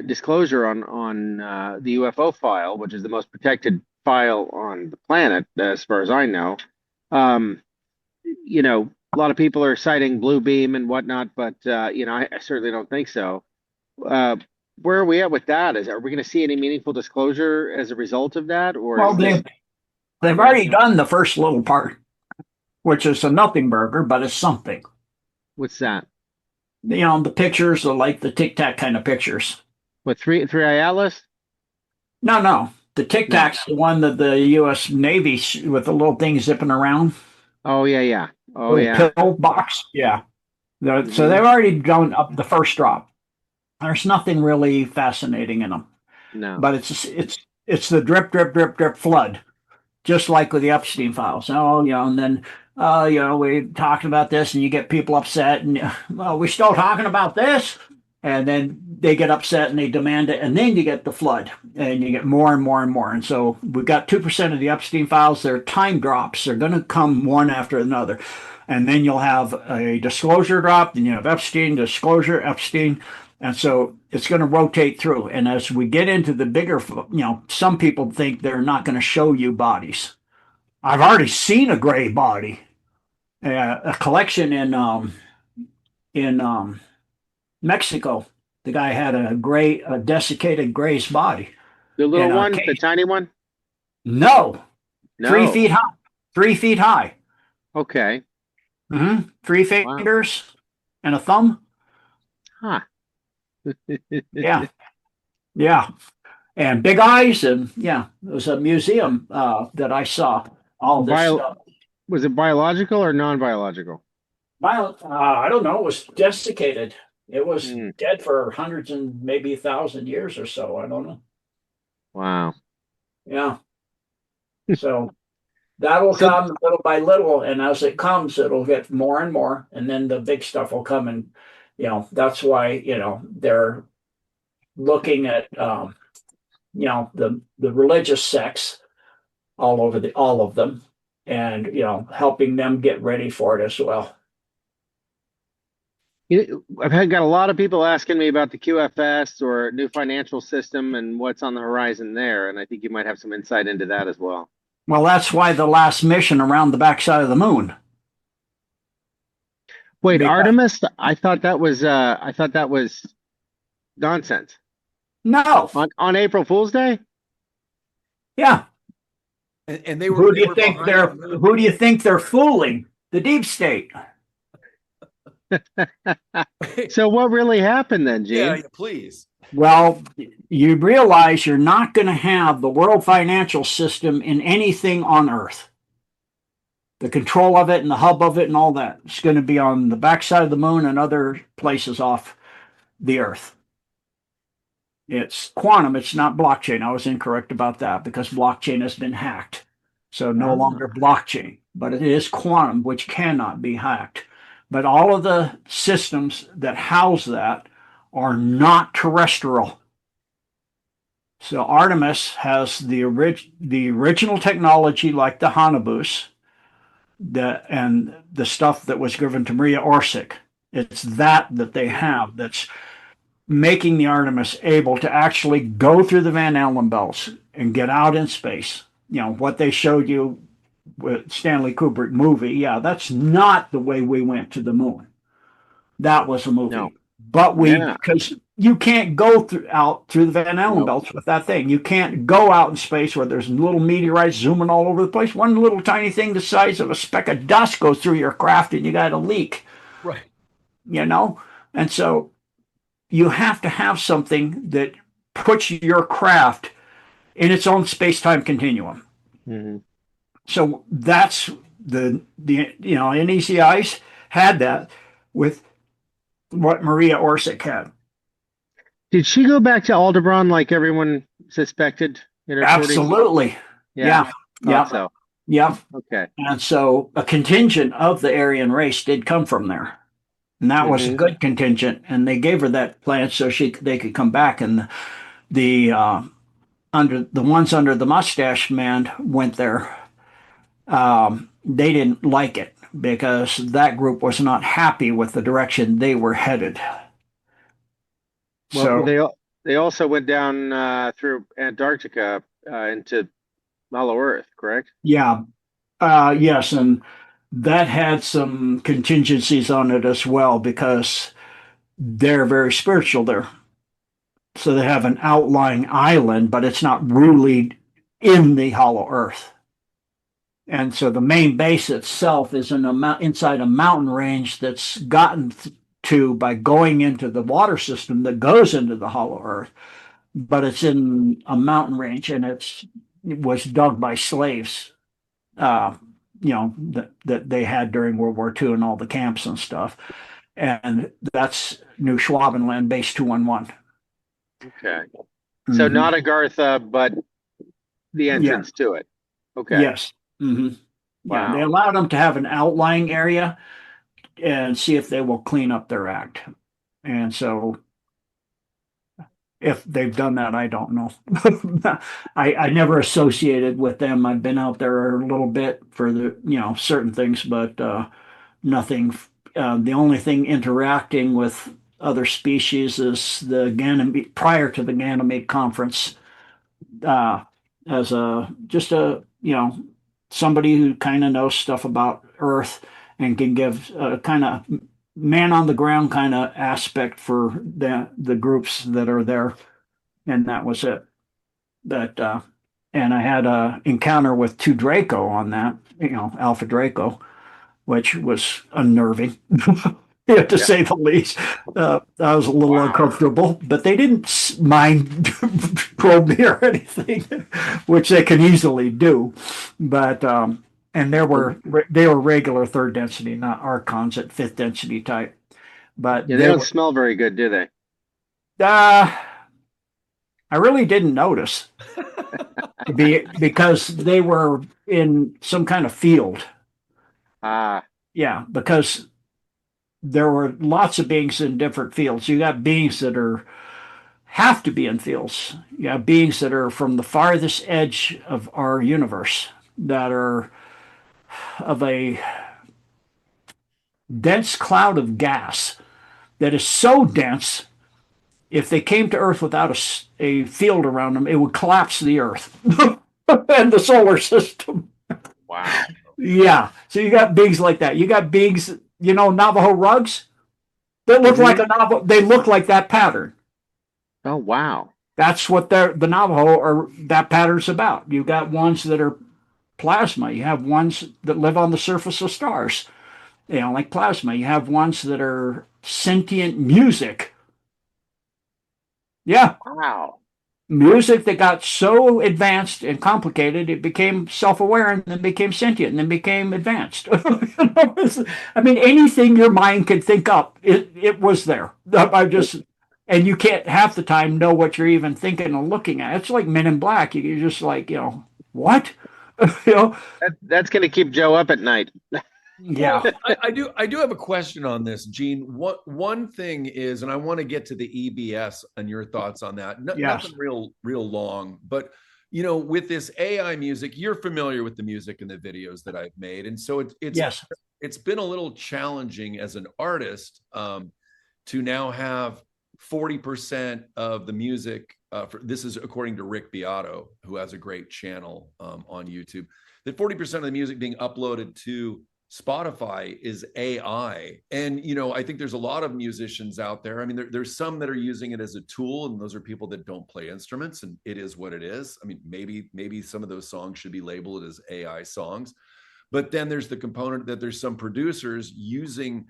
disclosure on the UFO file, which is the most protected file on the planet, as far as I know. Um, a lot of people are citing blue beam and whatnot, but I certainly don't think so. Uh, where are we at with that? Are we going to see any meaningful disclosure as a result of that, or Well, is this? they've already done the first little part, which is a nothing burger, but it's something. What's that? The pictures are like the Tic Tac kind of pictures. What, three-eye atlas? No. The Tic No. Tac's the one that the U.S. Navy with the little thing zipping around. Oh yeah. Oh Little yeah. pill box. Yeah. So Mhm. they've already done up the first drop. There's nothing really fascinating in them, No. but it's the drip, drip, drip, drip flood, just like with the Epstein files. And then we talking about this, and you get people upset, and well, we're still talking about this, and then they get upset and they demand it, and then you get the flood, and you get more and more and more. And so we've got 2% of the Epstein files. They're time drops. They're going to come one after another. And then you'll have a disclosure drop, then you have Epstein, disclosure, Epstein. And so it's going to rotate through. And as we get into the bigger, some people think they're not going to show you bodies. I've already seen a gray body, a collection in Mexico. The guy had a desiccated gray's body The in little a one, the cage. tiny one? No, No. 3 feet high. 3 feet high. Okay. Mm-hmm. Three Wow. fingers and a thumb. Huh. Yeah, yeah, and big eyes, and yeah, it was a museum that I saw all this Bio stuff. Was it biological or non-biological? I don't know. It was desiccated. It was Hmm. dead for hundreds and maybe 1,000 years or so. I don't know. Wow. Yeah. So that'll So come little by little, and as it comes, it'll get more and more, and then the big stuff will come. And that's why they're looking at the religious sects all of them, and helping them get ready for it as well. Got a lot of people asking me about the QFS or new financial system and what's on the horizon there, and I think you might have some insight into that as well. Well, that's why the last mission around the backside of the moon. Wait, Because, Artemis? I thought that was nonsense. no, On April Fool's Day? yeah. And they were. Who do they you were think behind they're? on the- Who do you think they're fooling? The deep state. So what really happened then, Yeah, Gene? please. Well, you realize you're not going to have the world financial system in anything on Earth. The control of it and the hub of it and all that. It's going to be on the backside of the moon and other places off the Earth. It's quantum, it's not blockchain. I was incorrect about that because blockchain has been hacked. So no longer blockchain, but it is quantum, which cannot be hacked. But all of the systems that house that are not terrestrial. So Artemis has the original technology like the Hanabus, and the stuff that was given to Maria Orsic. It's that they have that's making the Artemis able to actually go through the Van Allen belts and get out in space. What they showed you with Stanley Kubrick movie. Yeah, that's not the way we went to the moon. That was a movie. No. But Yeah. because you can't go out through the Van Allen Nope. belts with that thing. You can't go out in space where there's little meteorites zooming all over the place. One little tiny thing the size of a speck of dust goes through your craft and you got a leak. Right. And so you have to have something that puts your craft in its own space-time continuum. Mm-hmm. So that's the NECIs had that with what Maria Orsic had. Did she go back to Aldebaran like everyone suspected in her 40s? Absolutely. Yeah. So. Yeah. Okay. And so a contingent of the Aryan race did come from there. And that was a good contingent. And they gave her that plan so they could come back. And the ones under the mustache man went there. They didn't like it because that group was not happy with the direction they were headed. Well, So they also went down through Antarctica into Hollow Earth, correct? yeah, yes, and that had some contingencies on it as well because they're very spiritual there. So they have an outlying island, but it's not really in the Hollow Earth. And so the main base itself is inside a mountain range that's gotten to by going into the water system that goes into the Hollow Earth, but it's in a mountain range and it was dug by slaves, that they had during World War II and all the camps and stuff. And that's New Schwabenland Base 211. Okay. So not Agartha, but the entrance to it. Okay. Yes. Mm-hmm. Wow. Yeah, they allowed them to have an outlying area and see if they will clean up their act. And so if they've done that, I don't know. I never associated with them. I've been out there a little bit for the, certain things, but nothing. The only thing interacting with other species is the Ganymede, prior to the Ganymede conference, as somebody who kind of knows stuff about Earth and can give a kind of man on the ground kind of aspect for the groups that are there, and that was it. And I had a encounter with 2 Draco on that, Alpha Draco, which was unnerving. To say the least. I was a little uncomfortable, but they didn't mind probe me or anything, which they can easily do. But and they were regular 3rd density, not archons at 5th density type. But they don't smell very good, do they? I really didn't notice. because they were in some kind of field. Ah, Yeah, because there were lots of beings in different fields. You got beings that have to be in fields. You have beings that are from the farthest edge of our universe that are of a dense cloud of gas that is so dense, if they came to Earth without a field around them, it would collapse the Earth and the solar system. wow. Yeah. So you got beings like that. You got beings, Navajo rugs that look like a Navajo. They look like that pattern. Oh, wow. That's what the Navajo or that pattern's about. You got ones that are plasma. You have ones that live on the surface of stars, like plasma. You have ones that are sentient music. Yeah. Wow. Music that got so advanced and complicated, it became self-aware and then became sentient and then became advanced. I mean, anything your mind could think up, it was there. And you can't half the time know what you're even thinking or looking at. It's like Men in Black. You're just like, what? That's going to keep Joe up at night. Yeah. Well, I do have a question on this, Gene. One thing is, and I want to get to the EBS and your thoughts on that. Yes. Nothing real long, but with this AI music, you're familiar with the music and the videos that I've made, and so Yes. it's been a little challenging as an artist to now have 40% of the music. This is according to Rick Beato, who has a great channel on YouTube. That 40% of the music being uploaded to Spotify is AI. And, I think there's a lot of musicians out there. I mean, there's some that are using it as a tool, and those are people that don't play instruments, and it is what it is. I mean, maybe some of those songs should be labeled as AI songs. But then there's the component that there's some producers using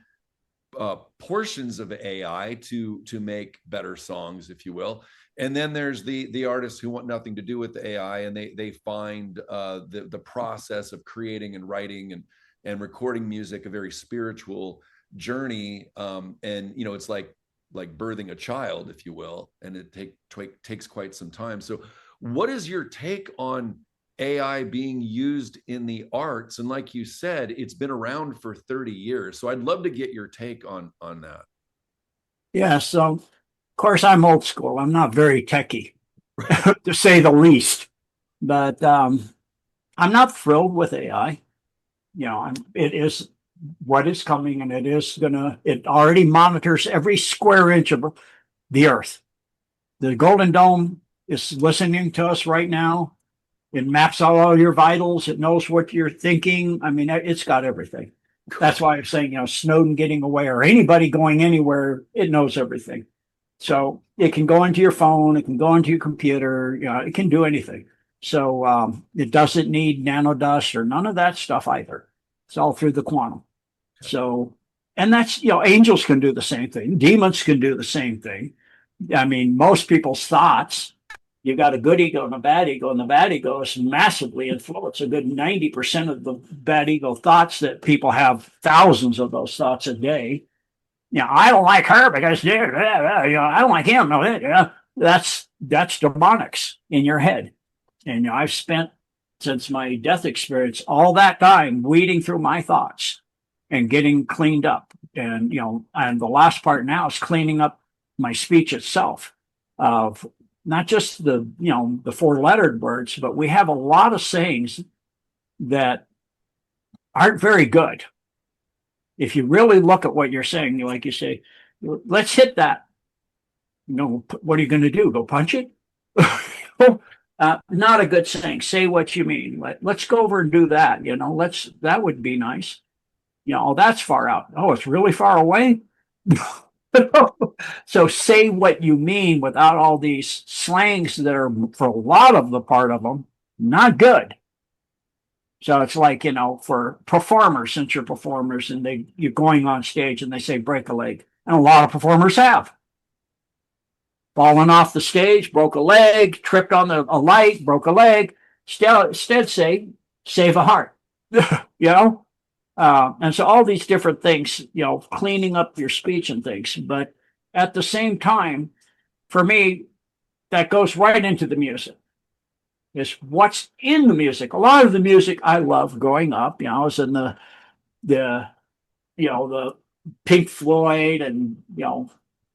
portions of AI to make better songs, if you will. And then there's the artists who want nothing to do with the AI, and they find the process of creating and writing and recording music a very spiritual journey. And it's like birthing a child, if you will, and it takes quite some time. So what is your take on AI being used in the arts? And like you said, it's been around for 30 years. So I'd love to get your take on that. Yeah. So, of course, I'm old school. I'm not very techie, to say the least. But I'm not thrilled with AI. It is what is coming, and it already monitors every square inch of the earth. The Golden Dome is listening to us right now. It maps out all your vitals. It knows what you're thinking. I mean, it's got everything. That's why I'm saying, Snowden getting away or anybody going anywhere, it knows everything. So it can go into your phone. It can go into your computer. It can do anything. So it doesn't need nanodust or none of that stuff either. It's all through the quantum. So, and that's, angels can do the same thing. Demons can do the same thing. I mean, most people's thoughts, you got a good ego and a bad ego, and the bad ego is massively influenced. A good 90% of the bad ego thoughts that people have, thousands of those thoughts a day. I don't like her because, I don't like him. No, that's demonics in your head. And I've spent, since my death experience, all that time weeding through my thoughts and getting cleaned up. And, and the last part now is cleaning up my speech itself of not just the 4-lettered words, but we have a lot of sayings that aren't very good. If you really look at what you're saying, like you say, let's hit that. What are you going to do? Go punch it? Not a good saying. Say what you mean. Let's go over and do that. That would be nice. That's far out. Oh, it's really far away. So say what you mean without all these slangs that are, for a lot of the part of them, not good. So it's like, for performers, since you're performers and you're going on stage and they say break a leg. And a lot of performers have. Fallen off the stage, broke a leg, tripped on a light, broke a leg. Instead say, save a heart. And so all these different things, cleaning up your speech and things. But at the same time, for me, that goes right into the music. It's what's in the music. A lot of the music I loved growing up, I was in the the Pink Floyd and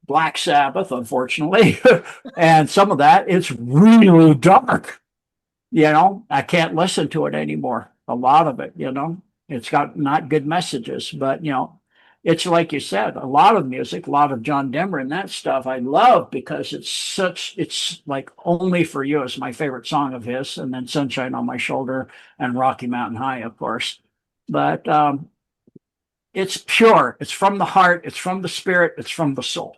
Black Sabbath, unfortunately, and some of that it's really dark. I can't listen to it anymore. A lot of it, it's got not good messages, but it's like you said, a lot of music, a lot of John Denver and that stuff I love because it's like Only for You is my favorite song of his, and then Sunshine on My Shoulder and Rocky Mountain High, of course. But it's pure, it's from the heart, it's from the spirit, it's from the soul.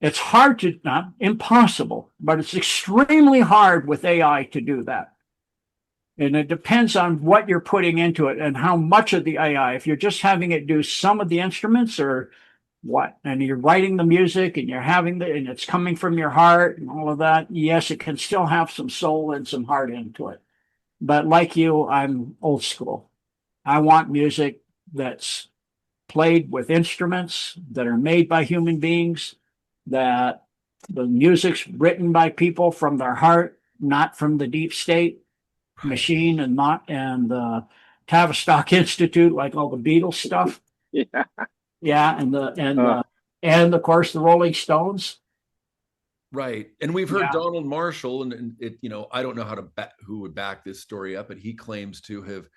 It's hard to, not impossible, but it's extremely hard with AI to do that. And it depends on what you're putting into it and how much of the AI. If you're just having it do some of the instruments or what, and you're writing the music and you're having and it's coming from your heart and all of that, yes, it can still have some soul and some heart into it. But like you, I'm old school. I want music that's played with instruments that are made by human beings, that the music's written by people from their heart, not from the deep state machine and the Tavistock Institute, like all the Beatles stuff. Yeah. Yeah, and of course the Rolling Stones. Right. And we've heard Yeah. Donald Marshall, and it, I don't know who would back this story up, but he claims to have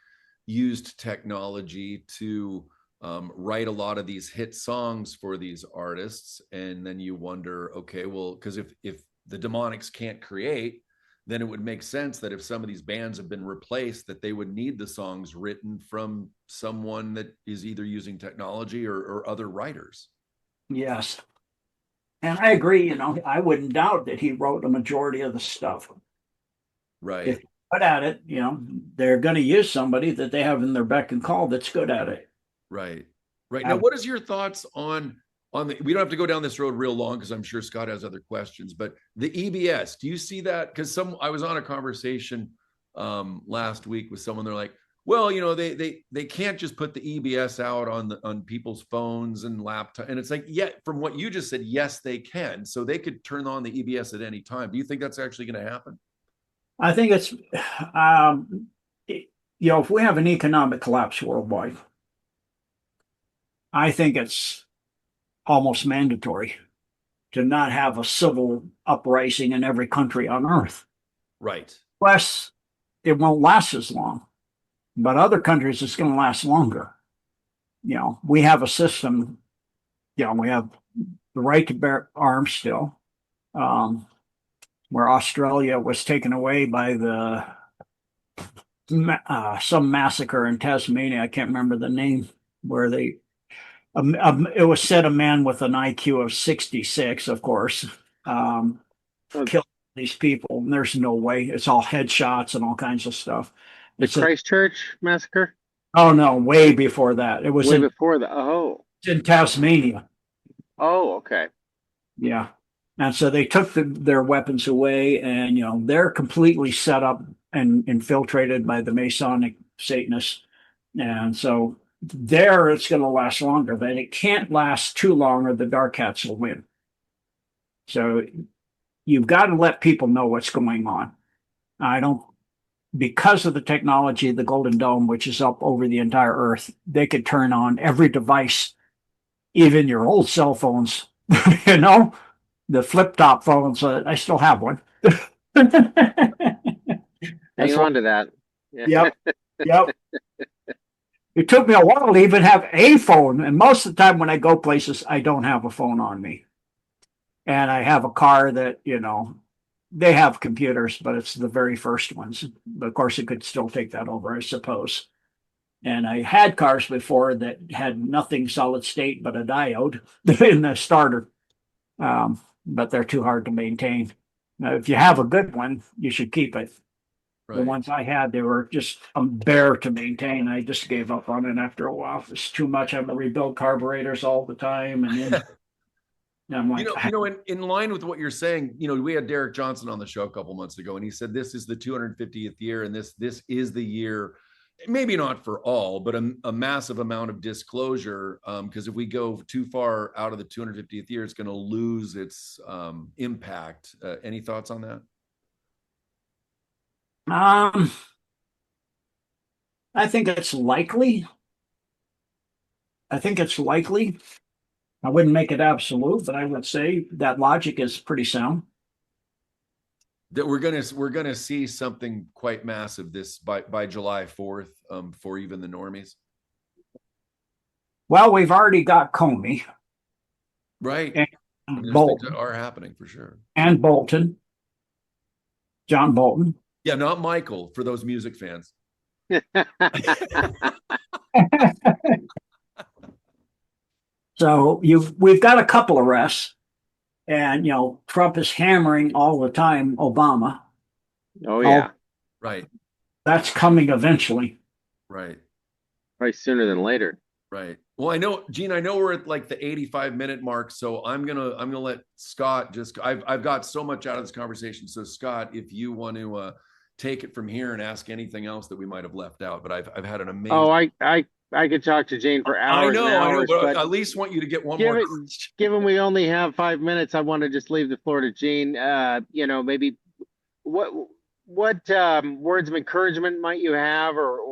used technology to write a lot of these hit songs for these artists. And then you wonder, okay, well, because if the demonics can't create, then it would make sense that if some of these bands have been replaced, that they would need the songs written from someone that is either using technology or other writers. Yes. And I agree, I wouldn't doubt that he wrote a majority of the stuff. Right. If you put at it, they're going to use somebody that they have in their beck and call that's good at it. Right. Right. Now, what is your thoughts on we don't have to go down this road real long because I'm sure Scott has other questions, but the EBS, do you see that? Because I was on a conversation last week with someone. They're like, well, they can't just put the EBS out on people's phones and laptop. And it's like, yeah, from what you just said, yes, they can. So they could turn on the EBS at any time. Do you think that's actually going to happen? I think it's, if we have an economic collapse worldwide, I think it's almost mandatory to not have a civil uprising in every country on earth. Right. Plus, it won't last as long, but other countries it's going to last longer. We have a system, we have the right to bear arms still, where Australia was taken away by some massacre in Tasmania. I can't remember the name, where it was said a man with an IQ of 66, of course, killed these people. And there's no way. It's all headshots and all kinds of stuff. The Christchurch massacre? Oh no, way before that. It was before that. Oh, it's in Tasmania. Oh, okay. Yeah. And so they took their weapons away, and they're completely set up and infiltrated by the Masonic Satanists. And so there it's going to last longer, but it can't last too long or the Dark Hats will win. So you've got to let people know what's going on. Because of the technology, the Golden Dome, which is up over the entire earth, they could turn on every device, even your old cell phones, the flip top phones. I still have one. Hang on to that. Yeah. Yep. It took me a while to even have a phone. And most of the time when I go places, I don't have a phone on me. And I have a car that, they have computers, but it's the very first ones. But of course, it could still take that over, I suppose. And I had cars before that had nothing solid state but a diode in the starter. But they're too hard to maintain. Now, if you have a good one, you should keep it. Right. The ones I had, they were just a bear to maintain. I just gave up on it after a while. It's too much. I'm going to rebuild carburetors all the time. And then I'm like, in line with what you're saying, we had Derek Johnson on the show a couple months ago, and he said this is the 250th year, and this is the year, maybe not for all, but a massive amount of disclosure. Because if we go too far out of the 250th year, it's going to lose its impact. Any thoughts on that? Um, I think it's likely. I think it's likely. I wouldn't make it absolute, but I would say that logic is pretty sound. That we're gonna see something quite massive this by July 4th, for even the normies. Well, we've already got Comey Right. and And there's things that Bolton are happening for sure. and Bolton, John Bolton. Yeah, not Michael for those music fans. So we've got a couple arrests, and Trump is hammering all the time Obama. Oh yeah, Right, That's coming eventually. right, probably sooner than later. right. Well, I know, Gene, I know we're at like the 85-minute mark, so I'm gonna let Scott just I've got so much out of this conversation. So Scott, if you want to take it from here and ask anything else that we might have left out, but I've had an amazing. Oh, I could talk to Jane for hours and I know, hours, but but I at least want you to get one more question. given we only have 5 minutes, I want to just leave the floor to Gene. Maybe what words of encouragement might you have, or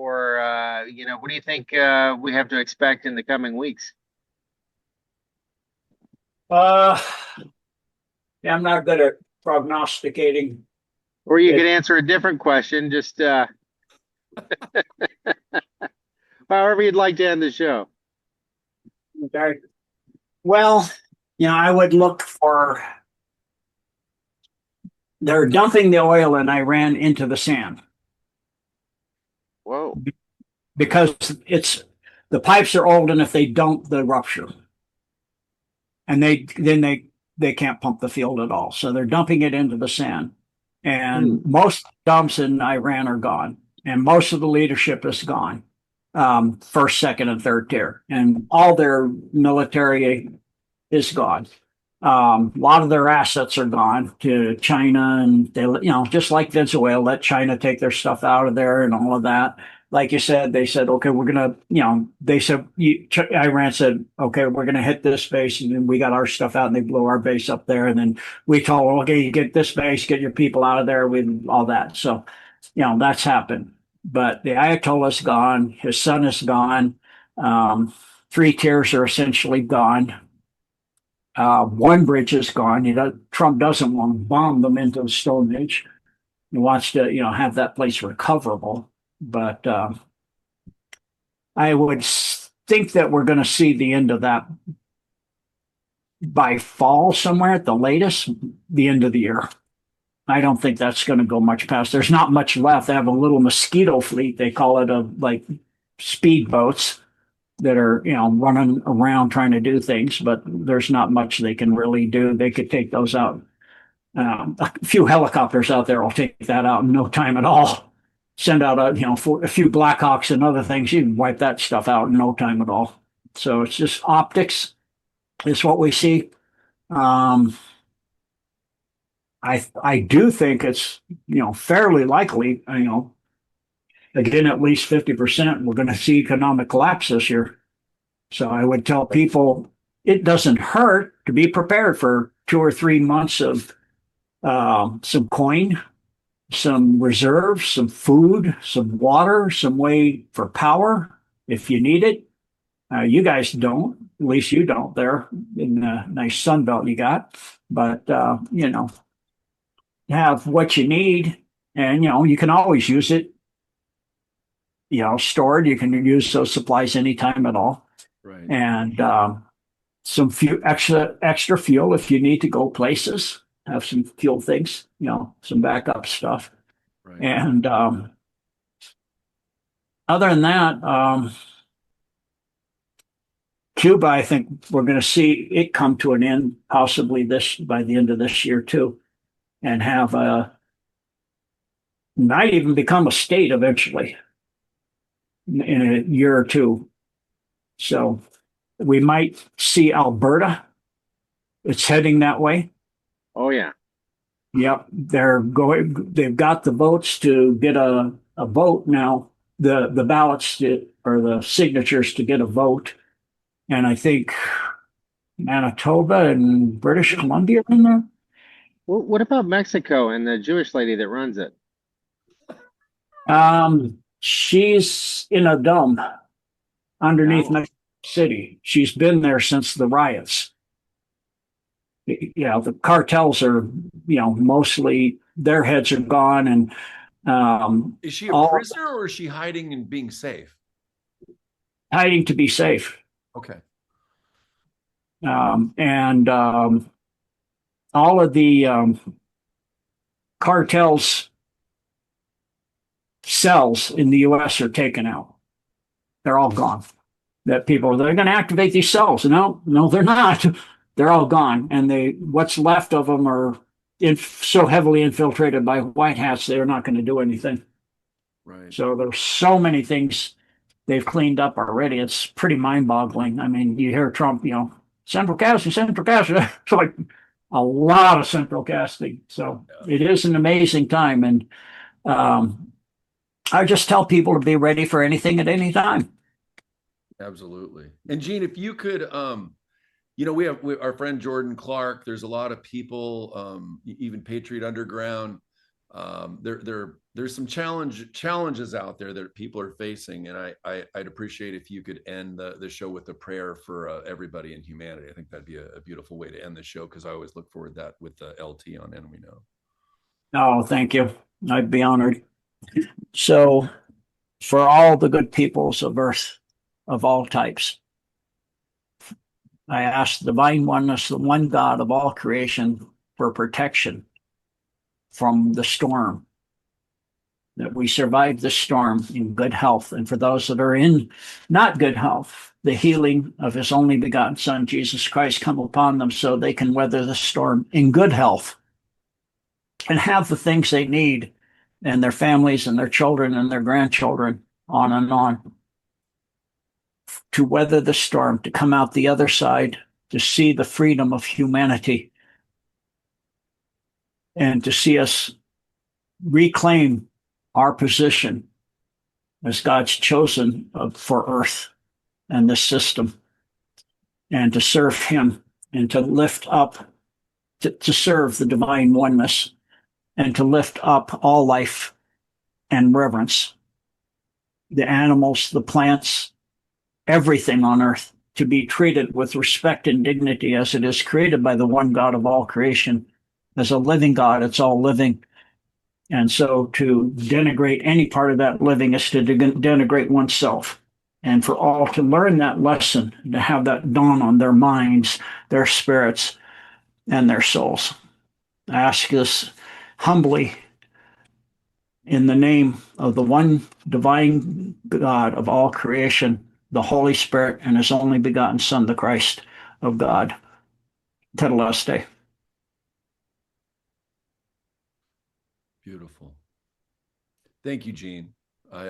what do you think we have to expect in the coming weeks? Uh, yeah, I'm not good at prognosticating. Or you could answer a different question, just however you'd like to end the show. Okay. Well, I would look for. They're dumping the oil in Iran into the sand Whoa. because the pipes are old, and if they don't, they rupture, and they can't pump the field at all. So they're dumping it into the sand, and most dumps in Iran are gone, and most of the leadership is gone, first, second, and third tier, and all their military is gone. A lot of their assets are gone to China, and they, just like Venezuela, let China take their stuff out of there and all of that. Like you said, they said, okay, we're gonna, they said, Iran said, okay, we're gonna hit this base, and then we got our stuff out, and they blew our base up there, and then we told them, okay, you get this base, get your people out of there, with all that. So, that's happened. But the Ayatollah's gone, his son is gone, three tiers are essentially gone. One bridge is gone. Trump doesn't want to bomb them into the Stone Age. He wants to, have that place recoverable. But I would think that we're going to see the end of that by fall somewhere at the latest, the end of the year. I don't think that's going to go much past. There's not much left. They have a little mosquito fleet. They call it like speedboats that are running around trying to do things, but there's not much they can really do. They could take those out. A few helicopters out there will take that out in no time at all. Send out a few Blackhawks and other things. You can wipe that stuff out in no time at all. So it's just optics is what we see. I do think it's fairly likely, again, at least 50%, we're going to see economic collapse this year. So I would tell people it doesn't hurt to be prepared for 2 or 3 months of some coin, some reserves, some food, some water, some way for power if you need it. You guys don't, at least you don't there in the nice sun belt you got, but have what you need, and you can always use it. Stored. You can use those supplies anytime at all. Right. And some extra fuel if you need to go places. Have some fuel things, some backup stuff. Right. And other than that, Cuba, I think we're going to see it come to an end, possibly by the end of this year too, and have might even become a state eventually in a year or two. So we might see Alberta. It's heading that way. Oh yeah. Yep. They've got the votes to get a vote now, the ballots or the signatures to get a vote. And I think Manitoba and British Columbia are in there. Well, what about Mexico and the Jewish lady that runs it? She's in a dome underneath Wow. Mexico City. She's been there since the riots. The cartels are, mostly their heads are gone, and Is she a all prisoner or is she hiding and being safe? hiding to be safe. Okay. And all of the cartels cells in the U.S. are taken out. They're all gone. That people they're going to activate these cells. No, no, they're not. They're all gone, and what's left of them are so heavily infiltrated by white hats they're not going to do anything. Right. So there's so many things they've cleaned up already. It's pretty mind-boggling. I mean, you hear Trump, central casting, central casting. It's like a lot of central casting. So it is an amazing time, and I just tell people to be ready for anything at any time. Absolutely. And Gene, if you could, we have our friend Jordan Clark. There's a lot of people, even Patriot Underground. There's some challenges out there that people are facing, and I'd appreciate if you could end the show with a prayer for everybody in humanity. I think that'd be a beautiful way to end the show, because I always look forward to that with the LT on Enemy Know. Oh, thank you. I'd be honored. So, for all the good peoples of earth, of all types, I ask the divine oneness, the one God of all creation, for protection from the storm, that we survive the storm in good health. And for those that are in not good health, the healing of his only begotten Son, Jesus Christ, come upon them so they can weather the storm in good health and have the things they need, and their families and their children and their grandchildren, on and on, to weather the storm, to come out the other side, to see the freedom of humanity, and to see us reclaim our position as God's chosen for earth and this system, and to serve him, and to lift up, to serve the divine oneness, and to lift up all life and reverence, the animals, the plants, everything on earth, to be treated with respect and dignity as it is created by the one God of all creation. As a living God, it's all living. And so to denigrate any part of that living is to denigrate oneself. And for all to learn that lesson, to have that dawn on their minds, their spirits, and their souls. I ask this humbly in the name of the one divine God of all creation, the Holy Spirit, and his only begotten Son, the Christ of God. Tetelestai. Beautiful. Thank you, Gene.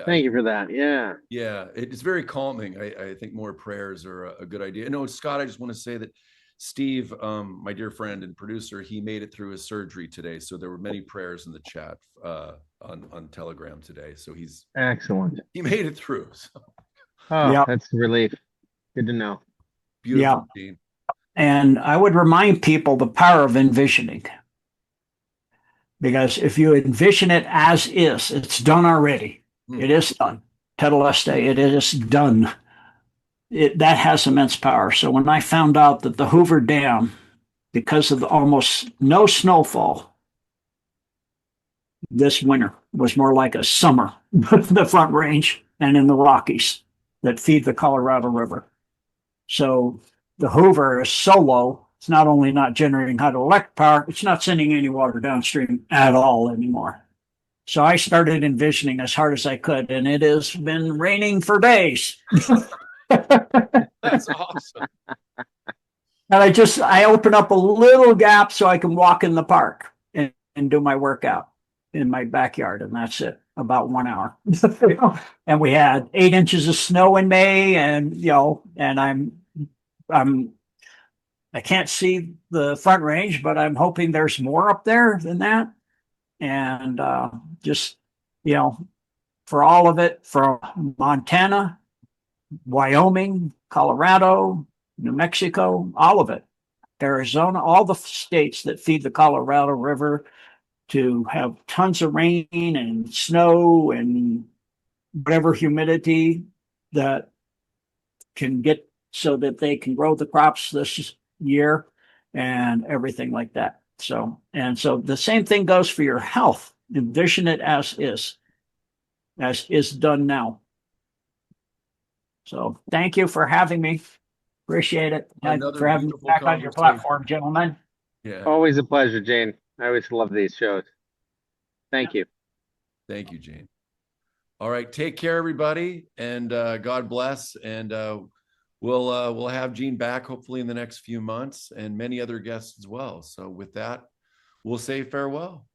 Thank you for that. Yeah. Yeah, it's very calming. I think more prayers are a good idea. No, Scott, I just want to say that Steve, my dear friend and producer, he made it through his surgery today. So there were many prayers in the chat on Telegram today. So excellent. He made it through. So. Oh, yeah. That's a relief. Good to know. Beautiful, yeah. Gene. And I would remind people the power of envisioning. Because if you envision it as is, it's done already. It is done. Tetelestai, it is done. That has immense power. So when I found out that the Hoover Dam, because of almost no snowfall this winter, was more like a summer, the Front Range and in the Rockies that feed the Colorado River. So the Hoover is so low, it's not only not generating hydroelectric power, it's not sending any water downstream at all anymore. So I started envisioning as hard as I could, and it has been raining for days. That's awesome. And I open up a little gap so I can walk in the park and do my workout in my backyard, and that's it. About 1 hour. And we had 8 inches of snow in May, and and I can't see the Front Range, but I'm hoping there's more up there than that. And just, for all of it, from Montana, Wyoming, Colorado, New Mexico, all of it, Arizona, all the states that feed the Colorado River, to have tons of rain and snow and whatever humidity that can get so that they can grow the crops this year and everything like that. So the same thing goes for your health. Envision it as is done now. So thank you for having me. Appreciate it. Another For having me beautiful back on your conversation. platform, gentlemen. Yeah. Always a pleasure, Jane. I always love these shows. Thank you. Thank you, Jane. All right. Take care, everybody. And God bless. And we'll have Gene back hopefully in the next few months and many other guests as well. So with that, we'll say farewell.